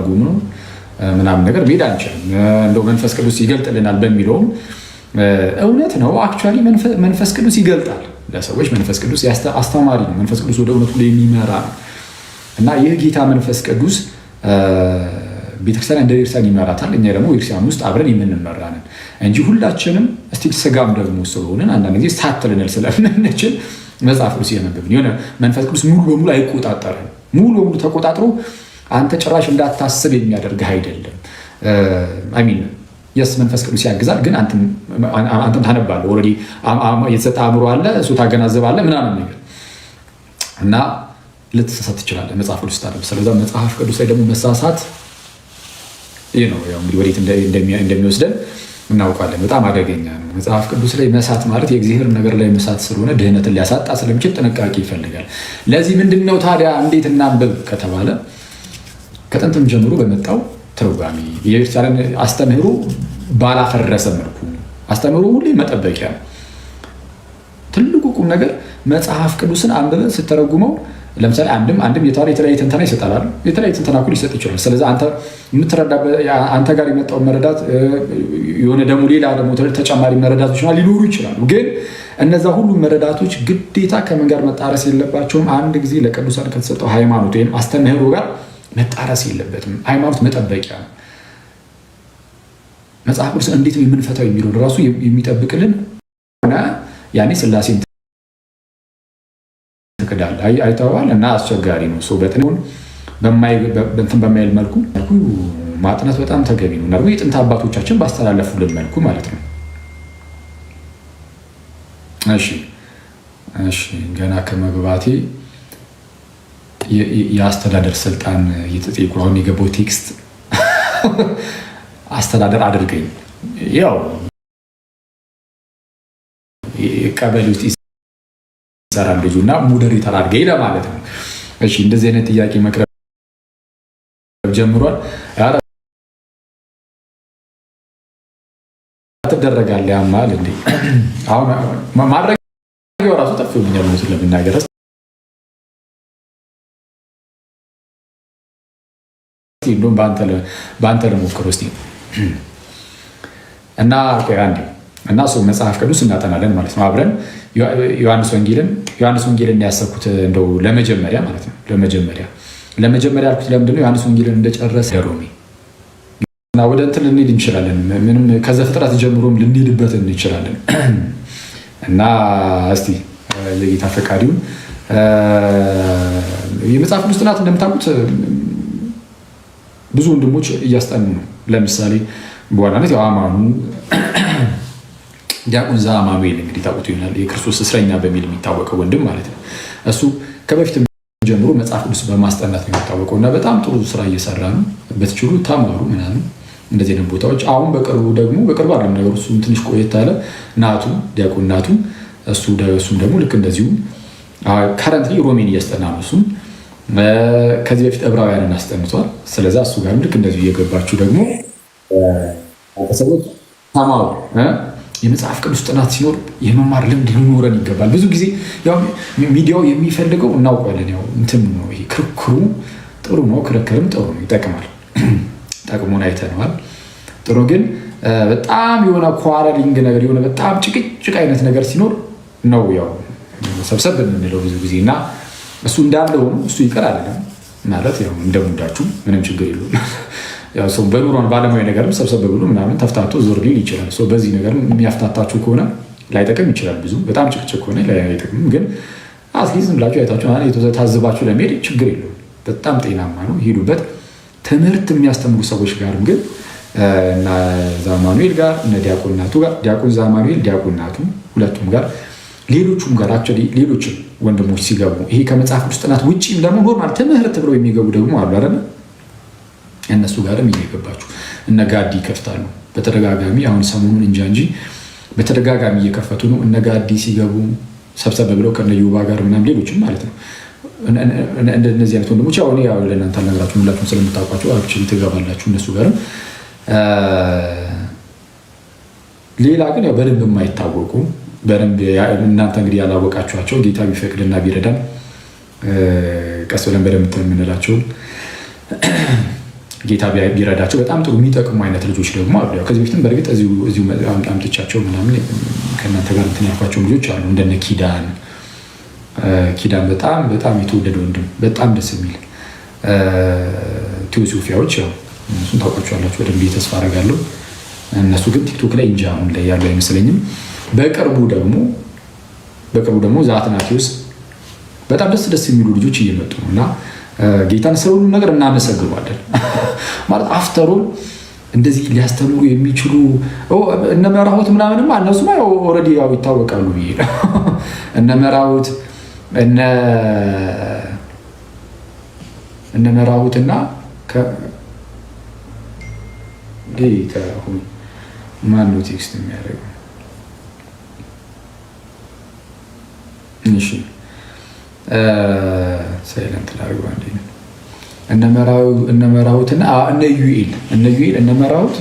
ጉም ነው ምናምን ነገር መሄድ አንችልም። እንደው መንፈስ ቅዱስ ይገልጥልናል በሚለውም እውነት ነው። አክቹዋሊ መንፈስ ቅዱስ ይገልጣል ለሰዎች። መንፈስ ቅዱስ አስተማሪ ነው። መንፈስ ቅዱስ ወደ እውነቱ ላይ የሚመራ ነው እና ይህ ጌታ መንፈስ ቅዱስ ቤተክርስቲያን እንደ ቤተክርስቲያን ይመራታል። እኛ ደግሞ ቤተክርስቲያን ውስጥ አብረን የምንመራ ነን እንጂ ሁላችንም እስቲ ስጋም ደግሞ ስለሆንን አንዳንድ ጊዜ ሳትልንል ስለምንችል መጽሐፍ ቅዱስ እያነበብን የሆነ መንፈስ ቅዱስ ሙሉ በሙሉ አይቆጣጠርም። ሙሉ በሙሉ ተቆጣጥሮ አንተ ጭራሽ እንዳታስብ የሚያደርግህ አይደለም። አሚን የስ መንፈስ ቅዱስ ያግዛል፣ ግን አንተም ታነባለህ። ኦልሬዲ የተሰጠ አእምሮ አለ፣ እሱ ታገናዘባለህ ምናምን ነገር እና ልትሳሳት ትችላለህ መጽሐፍ ቅዱስ ታነብ። ስለዛ መጽሐፍ ቅዱስ ላይ ደግሞ መሳሳት ይህ ነው ያው እንግዲህ ወዴት እንደሚወስደን እናውቃለን። በጣም አደገኛ ነው። መጽሐፍ ቅዱስ ላይ መሳት ማለት የእግዚአብሔር ነገር ላይ መሳት ስለሆነ ድህነትን ሊያሳጣ ስለሚችል ጥንቃቄ ይፈልጋል። ለዚህ ምንድነው ታዲያ እንዴት እናንብብ ከተባለ ከጥንትም ጀምሮ በመጣው ትርጓሜ የቤተክርስቲያንን አስተምህሮ ባላፈረሰ መልኩ አስተምህሮ ሁሌ መጠበቂያ ነው። ትልቁ ቁም ነገር መጽሐፍ ቅዱስን አንብበን ስተረጉመው ለምሳሌ አንድም የተለያየ ትንተና ይሰጣል። የተለያየ ትንተና እኮ ሊሰጥ ይችላል። ስለዚህ አንተ የምትረዳበት አንተ ጋር የመጣውን መረዳት የሆነ ደግሞ ሌላ ደግሞ ተጨማሪ መረዳቶች ሊኖሩ ይችላሉ። ግን እነዛ ሁሉ መረዳቶች ግዴታ ከምን ጋር መጣረስ የለባቸውም። አንድ ጊዜ ለቅዱሳን ከተሰጠው ሃይማኖት ወይም አስተምህሮ ጋር መጣረስ የለበትም። ሃይማኖት መጠበቂያ ነው። መጽሐፍ ቅዱስ እንዴት ነው የምንፈታው የሚለውን ራሱ የሚጠብቅልን ያኔ ስላሴን ትክዳለህ አይተዋል እና አስቸጋሪ ነው። በእንትን በማይል መልኩ ማጥናት በጣም ተገቢ ነው እና የጥንት አባቶቻችን ባስተላለፉልን መልኩ ማለት ነው። እሺ ገና ከመግባቴ የአስተዳደር ስልጣን እየተጠየቁ አሁን የገባው ቴክስት አስተዳደር አድርገኝ ያው ቀበሌ ውስጥ ይሰራል ልጁ እና ሞዴሬተር አድርገኝ ለማለት ነው። እሺ እንደዚህ አይነት ጥያቄ መቅረብ ጀምሯል። ትደረጋለህ ያማል እንዴ? አሁን ማድረግ ራሱ ጠፍቶብኛል ምስል ለመናገር እንደውም በአንተ ልሞክር እስኪ እና እና እሱ መጽሐፍ ቅዱስ እናጠናለን ማለት ነው አብረን ዮሐንስ ወንጌልን ያሰብኩት እንደው ለመጀመሪያ ማለት ነው። ለመጀመሪያ ያልኩት ለምንድነው ዮሐንስ ወንጌልን እንደጨረሰ ሮሜ እና ወደ እንትን ልንሄድ እንችላለን። ምንም ከዘፍጥረት ጀምሮም ልንሄድበት እንችላለን እና እስቲ የጌታ ፈቃድ ይሁን። የመጽሐፍ ቅዱስ ጥናት እንደምታውቁት ብዙ ወንድሞች እያስጠኑ ነው። ለምሳሌ በዋናነት ያው አማኑ ዲያቆን ዘአማኑኤል እንግዲህ ታውቁት ይሆናል። የክርስቶስ እስረኛ በሚል የሚታወቀው ወንድም ማለት ነው። እሱ ከበፊት ጀምሮ መጽሐፍ ቅዱስ በማስጠናት ነው የሚታወቀው እና በጣም ጥሩ ስራ እየሰራ ነው። በትችሉ ተማሩ ምናምን እንደዚህ አይነት ቦታዎች አሁን በቅርቡ አይደለም ነገሩ፣ እሱም ትንሽ ቆየት ያለ ዲያቆን ናቱ እሱም ደግሞ ልክ እንደዚሁ ከረንትሊ ሮሜን እያስጠና ነው። እሱም ከዚህ በፊት ዕብራውያንን አስጠንቷል። ስለዚ እሱ ጋር ልክ እንደዚሁ እየገባችሁ ደግሞ ሰዎች ተማሩ። የመጽሐፍ ቅዱስ ጥናት ሲኖር የመማር ልምድ ሊኖረን ይገባል። ብዙ ጊዜ ያው ሚዲያው የሚፈልገው እናውቀዋለን። ያው እንትን ነው ይሄ ክርክሩ ጥሩ ነው፣ ክርክርም ጥሩ ነው፣ ይጠቅማል፣ ጠቅሞን አይተነዋል። ጥሩ ግን በጣም የሆነ ኳረሊንግ ነገር የሆነ በጣም ጭቅጭቅ አይነት ነገር ሲኖር ነው ያው ሰብሰብ የምንለው ብዙ ጊዜ እና እሱ እንዳለ ሆኖ እሱ ይቀር አይደለም ማለት ያው እንደሙዳችሁ ምንም ችግር የለውም። ያው ሰው በኑሮን ባለሙያ ነገርም ሰብሰብ ብሎ ምናምን ተፍታቶ ዞር ሊል ይችላል። ሰው በዚህ ነገር የሚያፍታታችሁ ከሆነ ላይጠቅም ይችላል። ብዙ በጣም ጭቅጭቅ ከሆነ ላይጠቅም፣ ግን አትሊስት ዝም ብላችሁ አይታችሁ ታዝባችሁ ለመሄድ ችግር የለውም። በጣም ጤናማ ነው፣ ሄዱበት። ትምህርት የሚያስተምሩ ሰዎች ጋርም ግን እና ዘአማኑኤል ጋር እነ ዲያቆን ዘአማኑኤል ዲያቆን ናቱ ሁለቱም ጋር ሌሎቹም ጋር አክቹዋሊ ሌሎችም ወንድሞች ሲገቡ ይሄ ከመጽሐፍ ቅዱስ ጥናት ውጪም ደግሞ ኖርማል ትምህርት ብለው የሚገቡ ደግሞ አሉ አይደል? እነሱ ጋርም እየገባችሁ እነ ጋዲ ይከፍታሉ በተደጋጋሚ። አሁን ሰሞኑን እንጂ በተደጋጋሚ እየከፈቱ ነው። እነ ጋዲ ሲገቡ ሰብሰብ ብለው ከነ ዩባ ጋር ምናምን ሌሎችም ማለት ነው። እንደነዚህ አይነት ወንድሞች አሁን ያው ለእናንተ አልነግራችሁም፣ ሁላችሁም ስለምታውቋቸው አክቹዋሊ ትገባላችሁ እነሱ ጋርም። ሌላ ግን ያው በደንብ የማይታወቁ በደንብ እናንተ እንግዲህ ያላወቃችኋቸው ጌታ ቢፈቅድና ቢረዳን ቀስ ብለን በደንብ የምንላቸው ጌታ ቢረዳቸው በጣም ጥሩ የሚጠቅሙ አይነት ልጆች ደግሞ አሉ። ከዚህ በፊትም በእርግጥ እዚሁ አምጥቻቸው ምናምን ከእናንተ ጋር እንትን ያልኳቸው ልጆች አሉ። እንደነ ኪዳን በጣም በጣም የተወደደ ወንድም በጣም ደስ የሚል ቴዎሶፊያዎች ያው እነሱን ታውቃቸዋላችሁ በደንብ ተስፋ አደርጋለሁ። እነሱ ግን ቲክቶክ ላይ እንጂ አሁን ላይ ያሉ አይመስለኝም። በቅርቡ ደግሞ ዛትናቴዎስ በጣም ደስ የሚሉ ልጆች እየመጡ ነው እና ጌታን ስለ ሁሉ ነገር እናመሰግናለን። ማለት አፍተሩን እንደዚህ ሊያስተምሩ የሚችሉ እነ መራሁት ምናምንማ እነሱማ ኦልሬዲ ያው ይታወቃሉ ብዬ እነ መራሁት እነ መራሁትና ጌታ ሆይ ማን ነው ቴክስት የሚያደርገው? እሺ ሳይለንት ላድርገው አንዴ። እነ መራሁትና እነ ዩኤል እነ መራሁት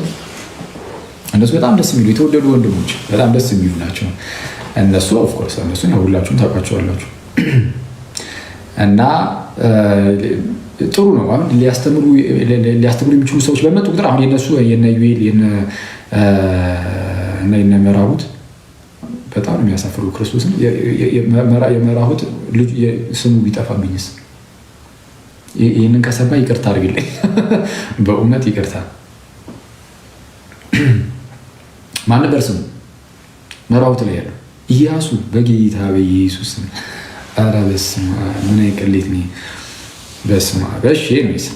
እነሱ በጣም ደስ የሚሉ የተወደዱ ወንድሞች በጣም ደስ የሚሉ ናቸው። እነሱ ኦፍኮርስ እነሱን ሁላችሁም ታውቋቸዋላችሁ እና ጥሩ ነው። አሁን ሊያስተምሩ የሚችሉ ሰዎች በመጡ ቁጥር አሁን የነሱ የነ ዩኤል የነ መራሁት በጣም ነው የሚያሳፍሩ። ክርስቶስን የመራሁት ልጅ ስሙ ቢጠፋብኝስ? ይህንን ከሰማ ይቅርታ አድርግልኝ፣ በእውነት ይቅርታ። ማን ነበር ስሙ? መራሁት ላይ ያለው ኢያሱ። በጌታ በኢየሱስ ኧረ በስመ አብ ምን አይቀሌት ነ በስመ አብ። እሺ ነይስ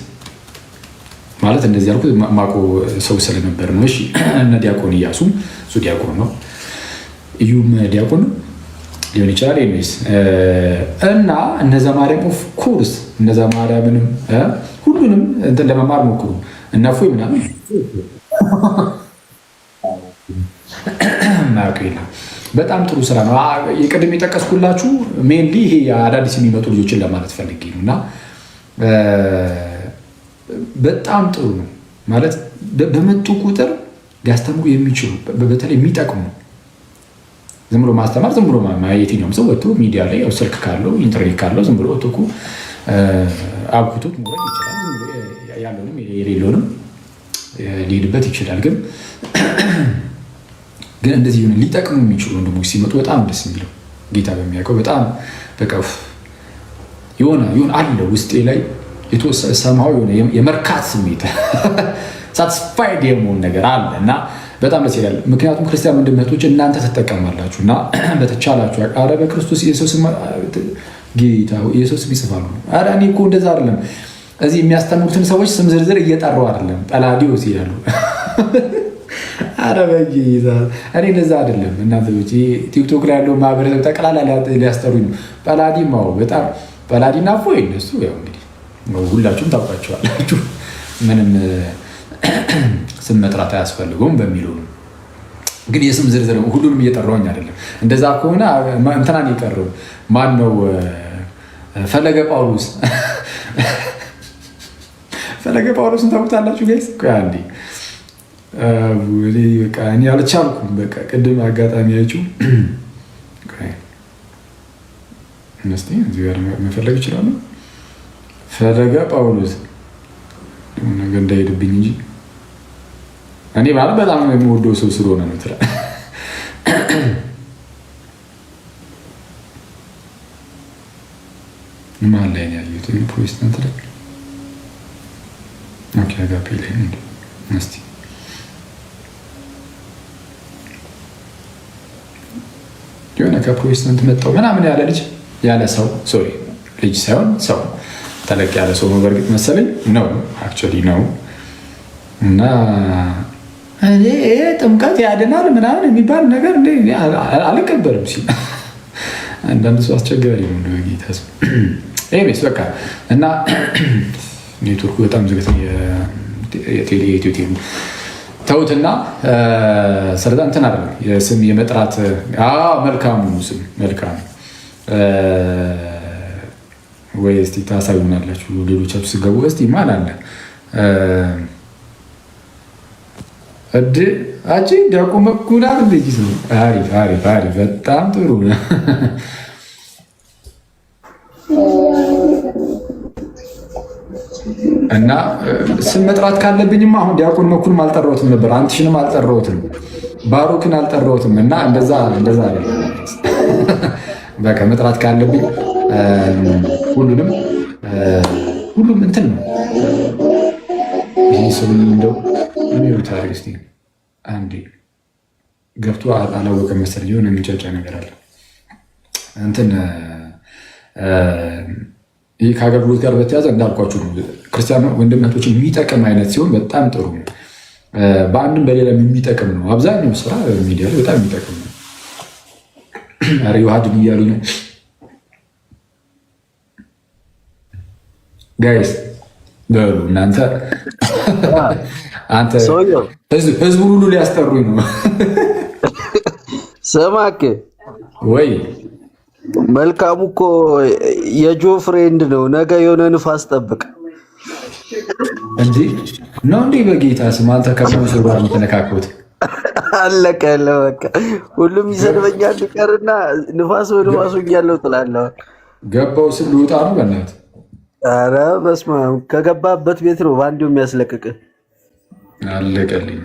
ማለት እንደዚህ ያልኩት ማቆ ሰው ስለነበር ነው። እሺ እነ ዲያቆን ኢያሱ እሱ ዲያቆን ነው። እዩም ዲያቆን ሊሆን ይችላል። ነይስ እና እነዛ ማርያም ኦፍ ኮርስ እነዛ ማርያምንም ሁሉንም እንትን ለመማር ሞክሩ። እነፎይ ምናምን በጣም ጥሩ ስራ ነው። የቅድም የጠቀስኩላችሁ ሜንሊ ይሄ አዳዲስ የሚመጡ ልጆችን ለማለት ፈልጌ ነው እና በጣም ጥሩ ነው ማለት በመጡ ቁጥር ሊያስተምሩ የሚችሉ በተለይ የሚጠቅሙ ዝም ብሎ ማስተማር ዝም ብሎ የትኛውም ሰው ወጥቶ ሚዲያ ላይ ያው ስልክ ካለው ኢንተርኔት ካለው ዝም ብሎ ወጥቶ አብኩቶት መውረድ ይችላል። ዝም ብሎ ያለውንም የሌለውንም ሊሄድበት ይችላል። ግን እንደዚህ ሊጠቅሙ የሚችሉ ወንድሞች ሲመጡ በጣም ደስ የሚለው ጌታ በሚያውቀው በጣም በቃ የሆነ አለ ውስጤ ላይ የተወሰነ ሰማው የሆነ የመርካት ስሜት ሳትስፋይድ የመሆን ነገር አለ እና በጣም ደስ ይላል። ምክንያቱም ክርስቲያን ወንድሞች እናንተ ትጠቀማላችሁ እና በተቻላችሁ ኧረ በክርስቶስ ኢየሱስ ጌታ ኢየሱስ ይጽፋሉ። ኧረ እኔ እኮ እንደዛ አይደለም እዚህ የሚያስተምሩትን ሰዎች ስም ዝርዝር እየጠሩ አይደለም ጳላዲዮስ ይላሉ። ኧረ በጌታ እኔ እንደዛ አይደለም። እናንተ ቲክቶክ ላይ ያለው ማህበረሰብ ጠቅላላ ሊያስጠሩኝ ነው። ጳላዲማው በጣም ጳላዲና ፎይ እነሱ ያው እንግዲህ ሁላችሁም ታውቋቸዋላችሁ። ምንም ስም መጥራት አያስፈልገውም በሚለው ነው። ግን የስም ዝርዝር ሁሉንም እየጠራሁኝ አይደለም። እንደዛ ከሆነ እንትናን የቀረው ማን ነው? ፈለገ ጳውሎስ ፈለገ ጳውሎስን ታውቁታላችሁ ጋይስ? አንዴ በቃ እኔ አልቻልኩም። በቃ ቅድም አጋጣሚ ያችሁ እስኪ እዚህ ጋር መፈለግ ይችላሉ። ፈለገ ጳውሎስ ነገ እንዳይሄድብኝ እንጂ እኔ ማለት በጣም የሚወደው ሰው ስለሆነ ነው። ትላ ማን ላይ ነው ያዩት? ፕሮቴስታንት ላይ ኦኬ፣ አጋፔ ላይ ነው። እስቲ የሆነ ከፕሮቴስታንት መጣው ምናምን ያለ ልጅ ያለ ሰው ሶሪ ልጅ ሳይሆን ሰው ተለቅ ያለ ሰው ነው በእርግጥ መሰለኝ ነው አክቹዋሊ ነው። እና እኔ ጥምቀት ያድናል ምናምን የሚባል ነገር እንደ አልቀበልም ሲል አንዳንድ ሰው አስቸጋሪ ነው እንደ ጌታ ሰው ኤቤስ በቃ እና ኔትወርኩ በጣም ዝግት የኢትዮ ቴሌ ተውትና ስለዛ እንትን አይደለም የስም የመጥራት መልካሙ ስም መልካም ወይ እስቲ ታሳዩናላችሁ። ሌሎቻችሁ ስገቡ እስቲ ማን አለ እድ አቺ ዳቁ መኩናት እንደዚህ ነው። አሪፍ በጣም ጥሩ ነው። እና እና ስም መጥራት ካለብኝማ አሁን ዲያቆን መኩንም አልጠራሁትም ነበር፣ አንትሽንም አልጠራሁትም፣ ባሮክን አልጠራሁትም። እና እንደዛ አይደለም። በቃ መጥራት ካለብኝ ሁሉም እንትን ነው። ይህ ሰው እንደው ታሪክ እስኪ አንዴ ገብቶ አላወቀም መሰለኝ። የሆነ የሚጨጫ ነገር አለ እንትን ይህ ከአገልግሎት ጋር በተያዘ እንዳልኳችሁ ነው። ክርስቲያን ወንድምነቶችን የሚጠቅም አይነት ሲሆን በጣም ጥሩ ነው። በአንድም በሌላም የሚጠቅም ነው። አብዛኛው ስራ ሚዲያ ላይ በጣም የሚጠቅም ነው። ኧረ ዮሐድን እያሉ ነው ጋይስ በሉ እናንተ። አንተ ህዝቡን ሁሉ ሊያስጠሩኝ ነው። ስማክ ወይ መልካሙ እኮ የጆ ፍሬንድ ነው። ነገ የሆነ ንፋስ ጠብቅ እንጂ ነው እንዴ? በጌታ ስም አንተ ከመንሱር ጋር የምትነካኩት አለቀለ። በቃ ሁሉም ይሰድበኛል ይቀርና ንፋስ በንፋሱ እያለው ትላለህ። ገባው ስም ልውጣ ነው በእናትህ። ኧረ በስመ አብ ከገባበት ቤት ነው በአንዴው የሚያስለቅቅ። አለቀልኝ።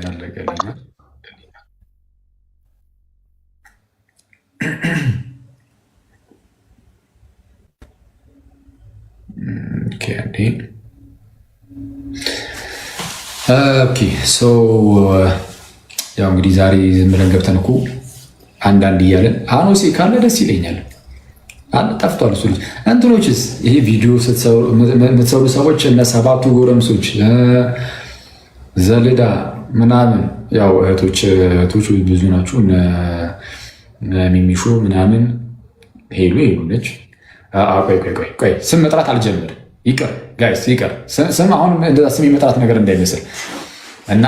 ያው እንግዲህ ዛሬ ዝም ብለን ገብተን እኮ አንዳንድ እያለን አኖሴ ካለ ደስ ይለኛል። ጠፍቷል እሱ ልጅ። እንትኖችስ ይሄ ቪዲዮ የምትሰሩ ሰዎች እነ ሰባቱ ጎረምሶች ዘልዳ ምናምን ያው እህቶች ብዙ ናችሁ። ሚሚሾ ምናምን ሄሉ ነች። ቆይ ስም መጥራት አልጀምር። ይቅር ጋይስ ይቅር። ስም አሁን እንደዛ ስም የመጥራት ነገር እንዳይመስል እና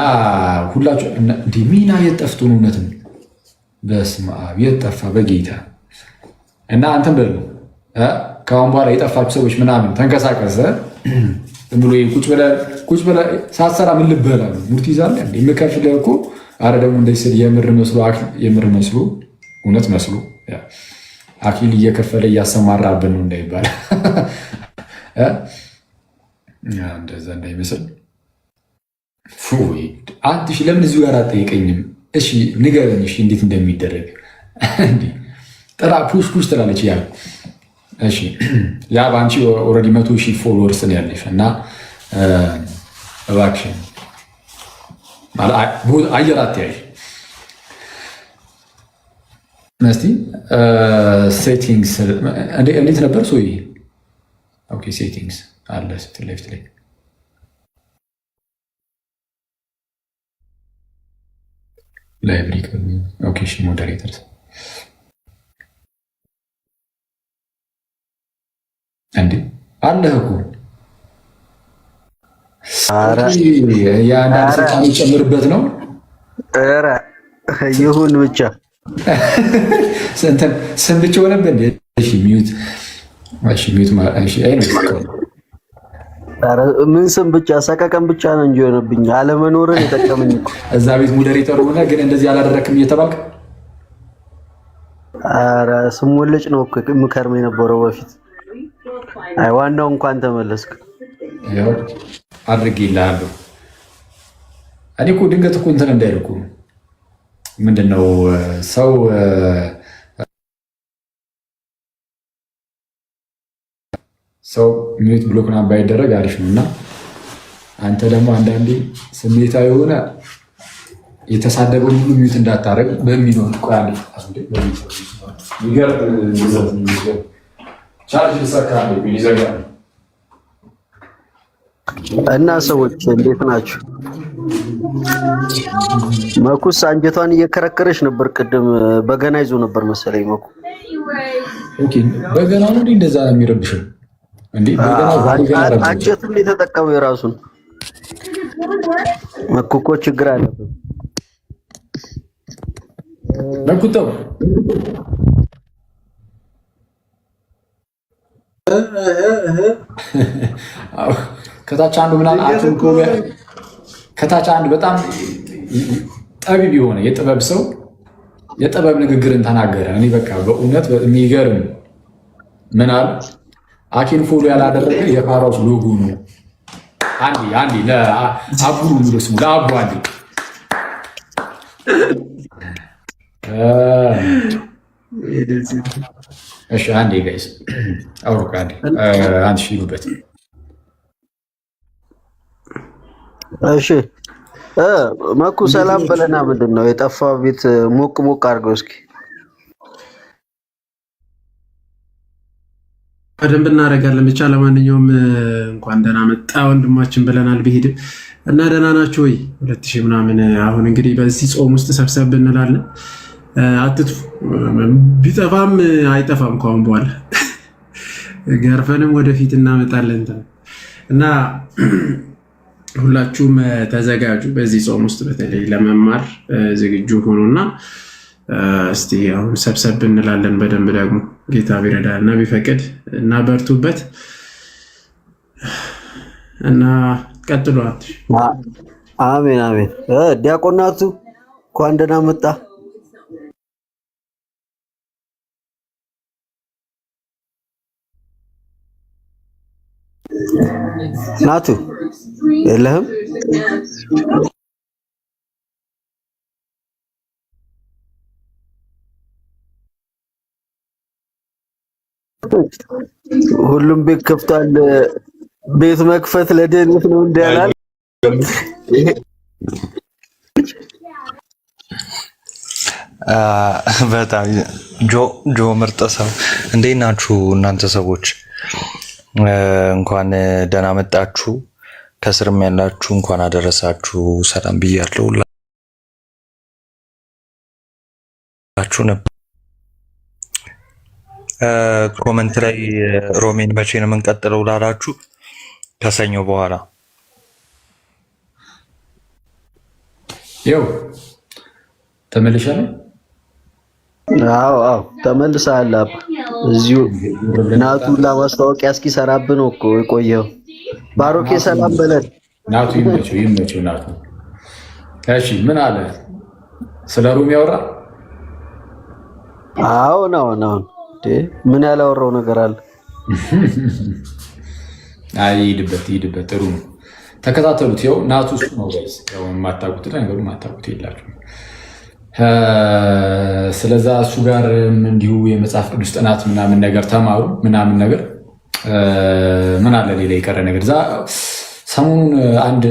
ሁላችሁ እንደ ሚና የጠፍቶ ነው። እውነትም በስመ አብ የጠፋ በጌታ እና አንተም በሉ ከአሁን በኋላ የጠፋችሁ ሰዎች ምናምን ተንቀሳቀሰ ብሎ ቁጭ ብለህ ሳትሰራ ምን ልበላ ነው? ሙርት ይዛለህ እንደ የምከፍልህ እኮ። አረ ደግሞ እንደዚህ የምር መስሎ እውነት መስሎ አኪል እየከፈለ እያሰማራብን ነው እንዳይባል እንደዛ እንዳይመስል። አንተ እሺ ለምን እዚሁ ጋር አትጠይቀኝም? እሺ ንገረኝ፣ እሺ እንዴት እንደሚደረግ ጥራ ፑሽ ትላለች። ያ እሺ ያ በአንቺ ኦልሬዲ 100,000 ፎሎወርስ ነው ያለሽ እና እባክሽን አየር አትያዥ። እስቲ ሴቲንግስ እንዴት ነበር? ኦኬ ሴቲንግስ አለ ስትል ሌፍት ላይ ላይብሪ ኦኬ እሺ ሞዴሬተርስ እንዴ አለህ እኮ የአንዳንድ ስልጣን ይጨምርበት ነው። ኧረ ይሁን ብቻ ስም ብቻ ሆነብህ እንዴ? እሺ ሚዩት ምን ስም ብቻ ሰቀቀን ብቻ ነው እንጂ ሆነብኝ። አለመኖርን የጠቀመኝ እኮ እዛ ቤት ሞዴሬተር ሆነ ግን እንደዚህ አላደረክም እየተባልክ። ኧረ ስሞልጭ ነው እኮ የምከርመው የነበረው በፊት። አይ ዋናው እንኳን ተመለስክ። ያው አድርጌልሃለሁ። እኔ እኮ ድንገት እኮ እንትን እንዳይልኩ ምንድነው ሰው ሚዩት ብሎክ ምናምን ባይደረግ አሪፍ ነው። እና አንተ ደግሞ አንዳንዴ ስሜታዊ የሆነ የተሳደበው ሁሉ ሚዩት እንዳታረግ በሚኖር እና ሰዎች እንዴት ናችሁ? መኩስ አንጀቷን እየከረከረች ነበር ቅድም። በገና ይዞ ነበር መሰለኝ መኩ። ኦኬ በገና ነው እንደዛ የሚረብሽው እንዴ? አንጀቱን የተጠቀመው የራሱን መኩ እኮ ችግር አለበት። ለኩተው ከታች አንዱ ምናምን አትንኮ ከታች አንዱ በጣም ጠቢብ የሆነ የጥበብ ሰው የጥበብ ንግግርን ተናገረ። እኔ በቃ በእውነት የሚገርም ምን አለ አኪን ፎሎ ያላደረገ የፋራውስ ሎጎ ነው አንዴ ለአቡ ነው ስሙ ለአቡ አንዴ እሺ አንዴ ጋይስ አውሩካ አንዴ ሽሉበት እሺ መኩ ሰላም በለና ምንድን ነው የጠፋ ቤት ሞቅ ሞቅ አድርገው እስኪ በደንብ እናደርጋለን ብቻ ለማንኛውም እንኳን ደህና መጣ ወንድማችን ብለናል ቢሄድም እና ደህና ናችሁ ወይ 2000 ምናምን አሁን እንግዲህ በዚህ ጾም ውስጥ ሰብሰብ እንላለን አትጥፉ ቢጠፋም አይጠፋም ከአሁን በኋላ ገርፈንም ወደፊት እናመጣለን እና ሁላችሁም ተዘጋጁ በዚህ ጾም ውስጥ በተለይ ለመማር ዝግጁ ሆኑና እስቲ አሁን ሰብሰብ እንላለን በደንብ ደግሞ ጌታ ቢረዳና ቢፈቅድ እና በርቱበት እና ቀጥሏት አሜን አሜን ዲያቆናቱ እንኳን ደህና መጣ ናቱ የለህም ሁሉም ቤት ከፍቷል ቤት መክፈት ለደህንነት ነው እንዲያላል በጣም ጆ ምርጥ ሰው እንዴት ናችሁ እናንተ ሰዎች እንኳን ደህና መጣችሁ ከስርም ያላችሁ እንኳን አደረሳችሁ ሰላም ብያለሁ ላችሁ ነበር ኮሜንት ላይ ሮሜን መቼ ነው የምንቀጥለው ላላችሁ ከሰኞ በኋላ ያው ተመልሻለሁ አዎ ተመልሰሃል አባ እዚሁ ናቱ ለማስታወቂያ እስኪ ሰራብን እኮ የቆየው ባሮኬ ሰላም በለን ናቱ ይመቸው ናቱ እሺ ምን አለ ስለ ሮም ያወራ አዎ ነው ምን ያላወራው ነገር አለ አይ ሂድበት ጥሩ ነው ተከታተሉት ያው ናቱ እሱ ነው ጋይስ ያው የማታውቁት ነገር ማታውቁት የላችሁ ስለዛ እሱ ጋር እንዲሁ የመጽሐፍ ቅዱስ ጥናት ምናምን ነገር ተማሩ ምናምን ነገር ምን አለ ሌላ የቀረ ነገር ሰሞኑን አንድ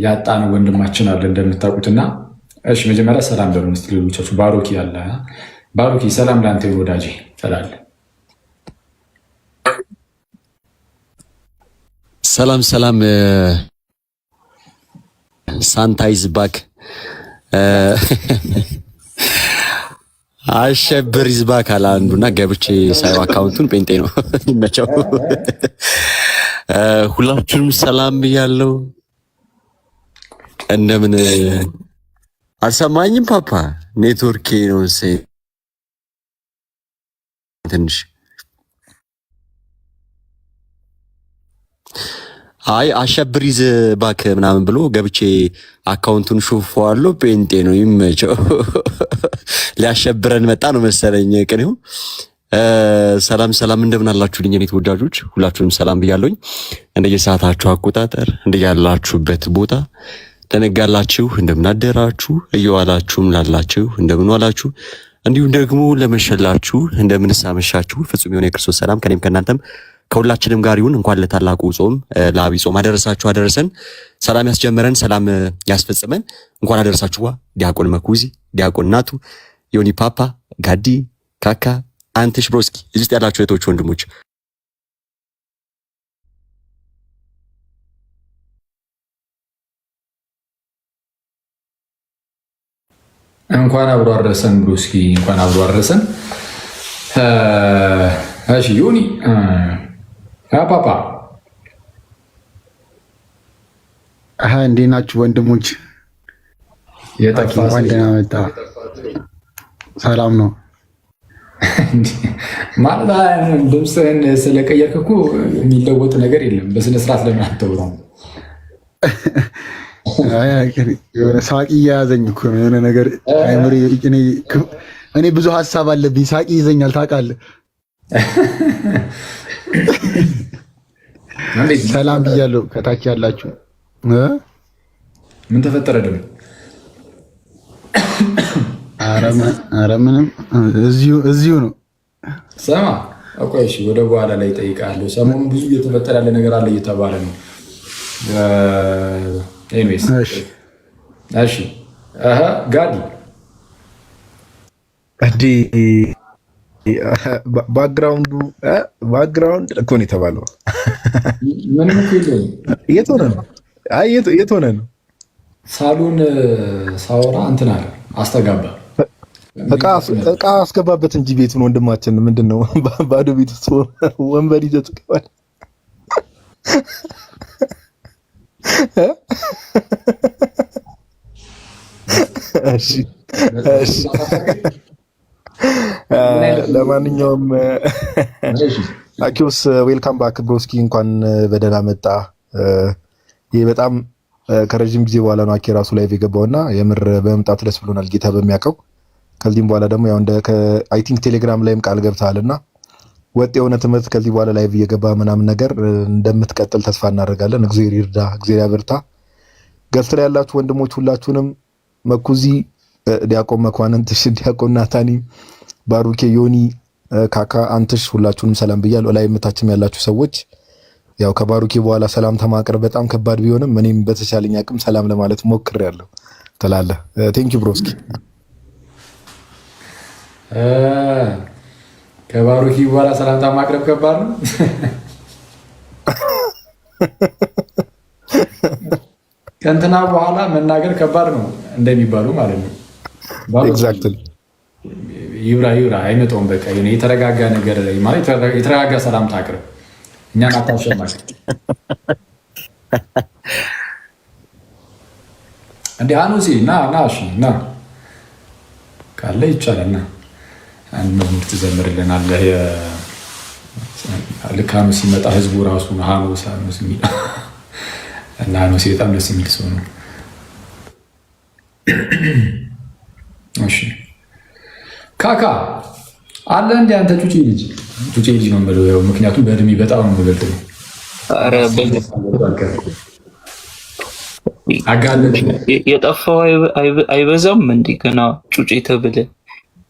ያጣነው ወንድማችን አለ እንደምታውቁትና እሺ መጀመሪያ ሰላም በሉን እስቲ ሌሎቻችሁ ባሮኪ አለ ባሮኪ ሰላም ላንተ ይሁን ወዳጄ ሰላም ሰላም ሳንታይዝ ባክ አሸብር ይዝባክ አለ አንዱና ገብቼ ሳይው አካውንቱን ጴንጤ ነው ይመቸው ሁላችሁም ሰላም ብያለሁ እንደምን አልሰማኝም ፓፓ ኔትወርኬ ነው ትንሽ አይ አሸብሪዝ ባክ ምናምን ብሎ ገብቼ አካውንቱን ሹፈዋለሁ ጴንጤ ነው ይመቸው ሊያሸብረን መጣ ነው መሰለኝ ቅኔው ሰላም እንደምን አላችሁልኝ እኔ ተወዳጆች ሁላችሁም ሰላም ብያለሁኝ እንደየሰዓታችሁ አቆጣጠር እንደያላችሁበት ቦታ ለነጋላችሁ እንደምን አደራችሁ እየዋላችሁም ላላችሁ እንደምን ዋላችሁ እንዲሁም ደግሞ ለመሸላችሁ እንደምን ሳመሻችሁ ፍጹም የሆነ የክርስቶስ ሰላም ከኔም ከናንተም ከሁላችንም ጋር ይሁን እንኳን ለታላቁ ጾም ለአብይ ጾም አደረሳችሁ አደረሰን ሰላም ያስጀመረን ሰላም ያስፈጽመን እንኳን አደረሳችሁ ዲያቆን መኩዚ ዲያቆን ናቱ ዮኒ ፓፓ ጋዲ ካካ አንተሽ ብሮስኪ እዚህ ያላችሁ እህቶች ወንድሞች እንኳን አብሮ አደረሰን ብሮስኪ እንኳን አብሮ አደረሰን እሺ ዮኒ ፓፓ እንዴት ናችሁ ወንድሞች የጠፋ መጣ ሰላም ነው ማለት ድምፅህን ስለቀየርክ እኮ የሚለወጥ ነገር የለም በስነ ስርዓት ለምን አትተውረው የሆነ ሳቂ እየያዘኝ እኮ ነው የሆነ ነገር እኔ ብዙ ሀሳብ አለብኝ ሳቂ ይዘኛል ታውቃለህ ሰላም ብያለሁ። ከታች ያላችሁ ምን ተፈጠረ ደግሞ? ኧረ ምንም እዚሁ ነው። ሰማ ቆይ እሺ፣ ወደ በኋላ ላይ እጠይቅሃለሁ። ሰሞኑን ብዙ እየተፈጠረ ያለ ነገር አለ እየተባለ ነው። ኤኒዌይስ እሺ ጋዲ ባክግራውንድ እኮ ነው የተባለው። ምንም እኮ የለውም። የት ሆነ ነው? ሳሎን ሳወራ እንትን አለ አስተጋባ። እቃ አስገባበት እንጂ ቤቱን። ወንድማችን ምንድን ነው ባዶ ቤት ውስጥ ወንበር ይዘህ ትገባለህ? እሺ ለማንኛውም አኪዮስ ዌልካም ባክ ብሮስኪ፣ እንኳን በደህና መጣ። ይሄ በጣም ከረጅም ጊዜ በኋላ ነው አኪ ራሱ ላይቭ የገባውና የምር በመምጣት ደስ ብሎናል፣ ጌታ በሚያውቀው። ከዚህም በኋላ ደግሞ ያው እንደ አይ ቲንክ ቴሌግራም ላይም ቃል ገብተሃልና ወጥ የሆነ ትምህርት ከዚህ በኋላ ላይቭ እየገባ ምናምን ነገር እንደምትቀጥል ተስፋ እናደርጋለን። እግዚአብሔር ይርዳ፣ እግዚአብሔር ያበርታ። ገፍት ላይ ያላችሁ ወንድሞች ሁላችሁንም መኩዚ፣ ዲያቆን መኳንንትሽ፣ ዲያቆን ናታኒ፣ ባሩኬ፣ ዮኒ፣ ካካ፣ አንትሽ ሁላችሁንም ሰላም ብያለሁ። ላይ የምታችም ያላችሁ ሰዎች ያው ከባሩኬ በኋላ ሰላም ተማቅረብ በጣም ከባድ ቢሆንም እኔም በተቻለኝ አቅም ሰላም ለማለት ሞክሬያለሁ ትላለህ። ቴንክ ዩ ብሮስኪ። ከባሩኬ በኋላ ሰላምታ ማቅረብ ከባድ ነው። ከእንትና በኋላ መናገር ከባድ ነው እንደሚባሉ ማለት ነው። ኤግዛክትሊ ይብራ አይመጣውም። በቃ የተረጋጋ ነገር ማለት የተረጋጋ ሰላምታ አቅርብ፣ እኛን አታሸማቅ። እንደ አኑሲ ና ካለ ይቻላል። ና አንድ መዝሙር ትዘምርልናለህ። ልክ አኑሲ ሲመጣ ህዝቡ ራሱ ሀኑስ የሚል እና አኑሲ በጣም ደስ የሚል ሰው ነው። እሺ ካካ አለ እንደ አንተ ጩጬ ልጅ ነው የምለው፣ ምክንያቱም በእድሜ በጣም ነው የምበልጥ ነው። የጠፋው አይበዛም እንዴ? ገና ጩጬ ተብለ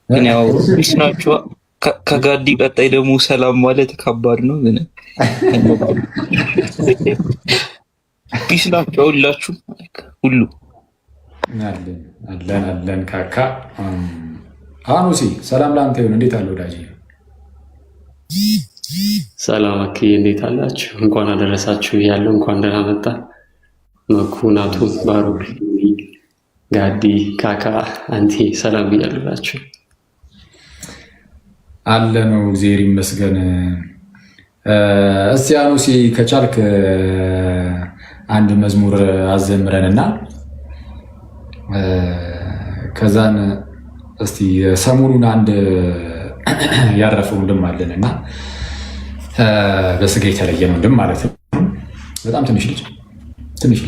ግን ያው ቢስ ናቸው። ከጋዲ ቀጣይ ደግሞ ሰላም ማለት ከባድ ነው። ግን ቢስ ናቸው ሁላችሁ ሁሉ አለን ካካ አኑሲ ሰላም ላንተ ይሁን። እንዴት አለ ወዳጅ? ሰላም አኪ፣ እንዴት አላችሁ? እንኳን አደረሳችሁ ያለው እንኳን ደህና መጣ። መኩ፣ ናቱ፣ ባሩክ፣ ጋዲ፣ ካካ፣ አንቲ ሰላም ብያላችሁ። አለ ነው እግዚአብሔር ይመስገን። እስቲ አኑሲ ከቻልክ አንድ መዝሙር አዘምረንና ከዛን እስቲ ሰሞኑን አንድ ያረፈ ወንድም አለን እና በስጋ የተለየ ወንድም ማለት ነው። በጣም ትንሽ ልጅ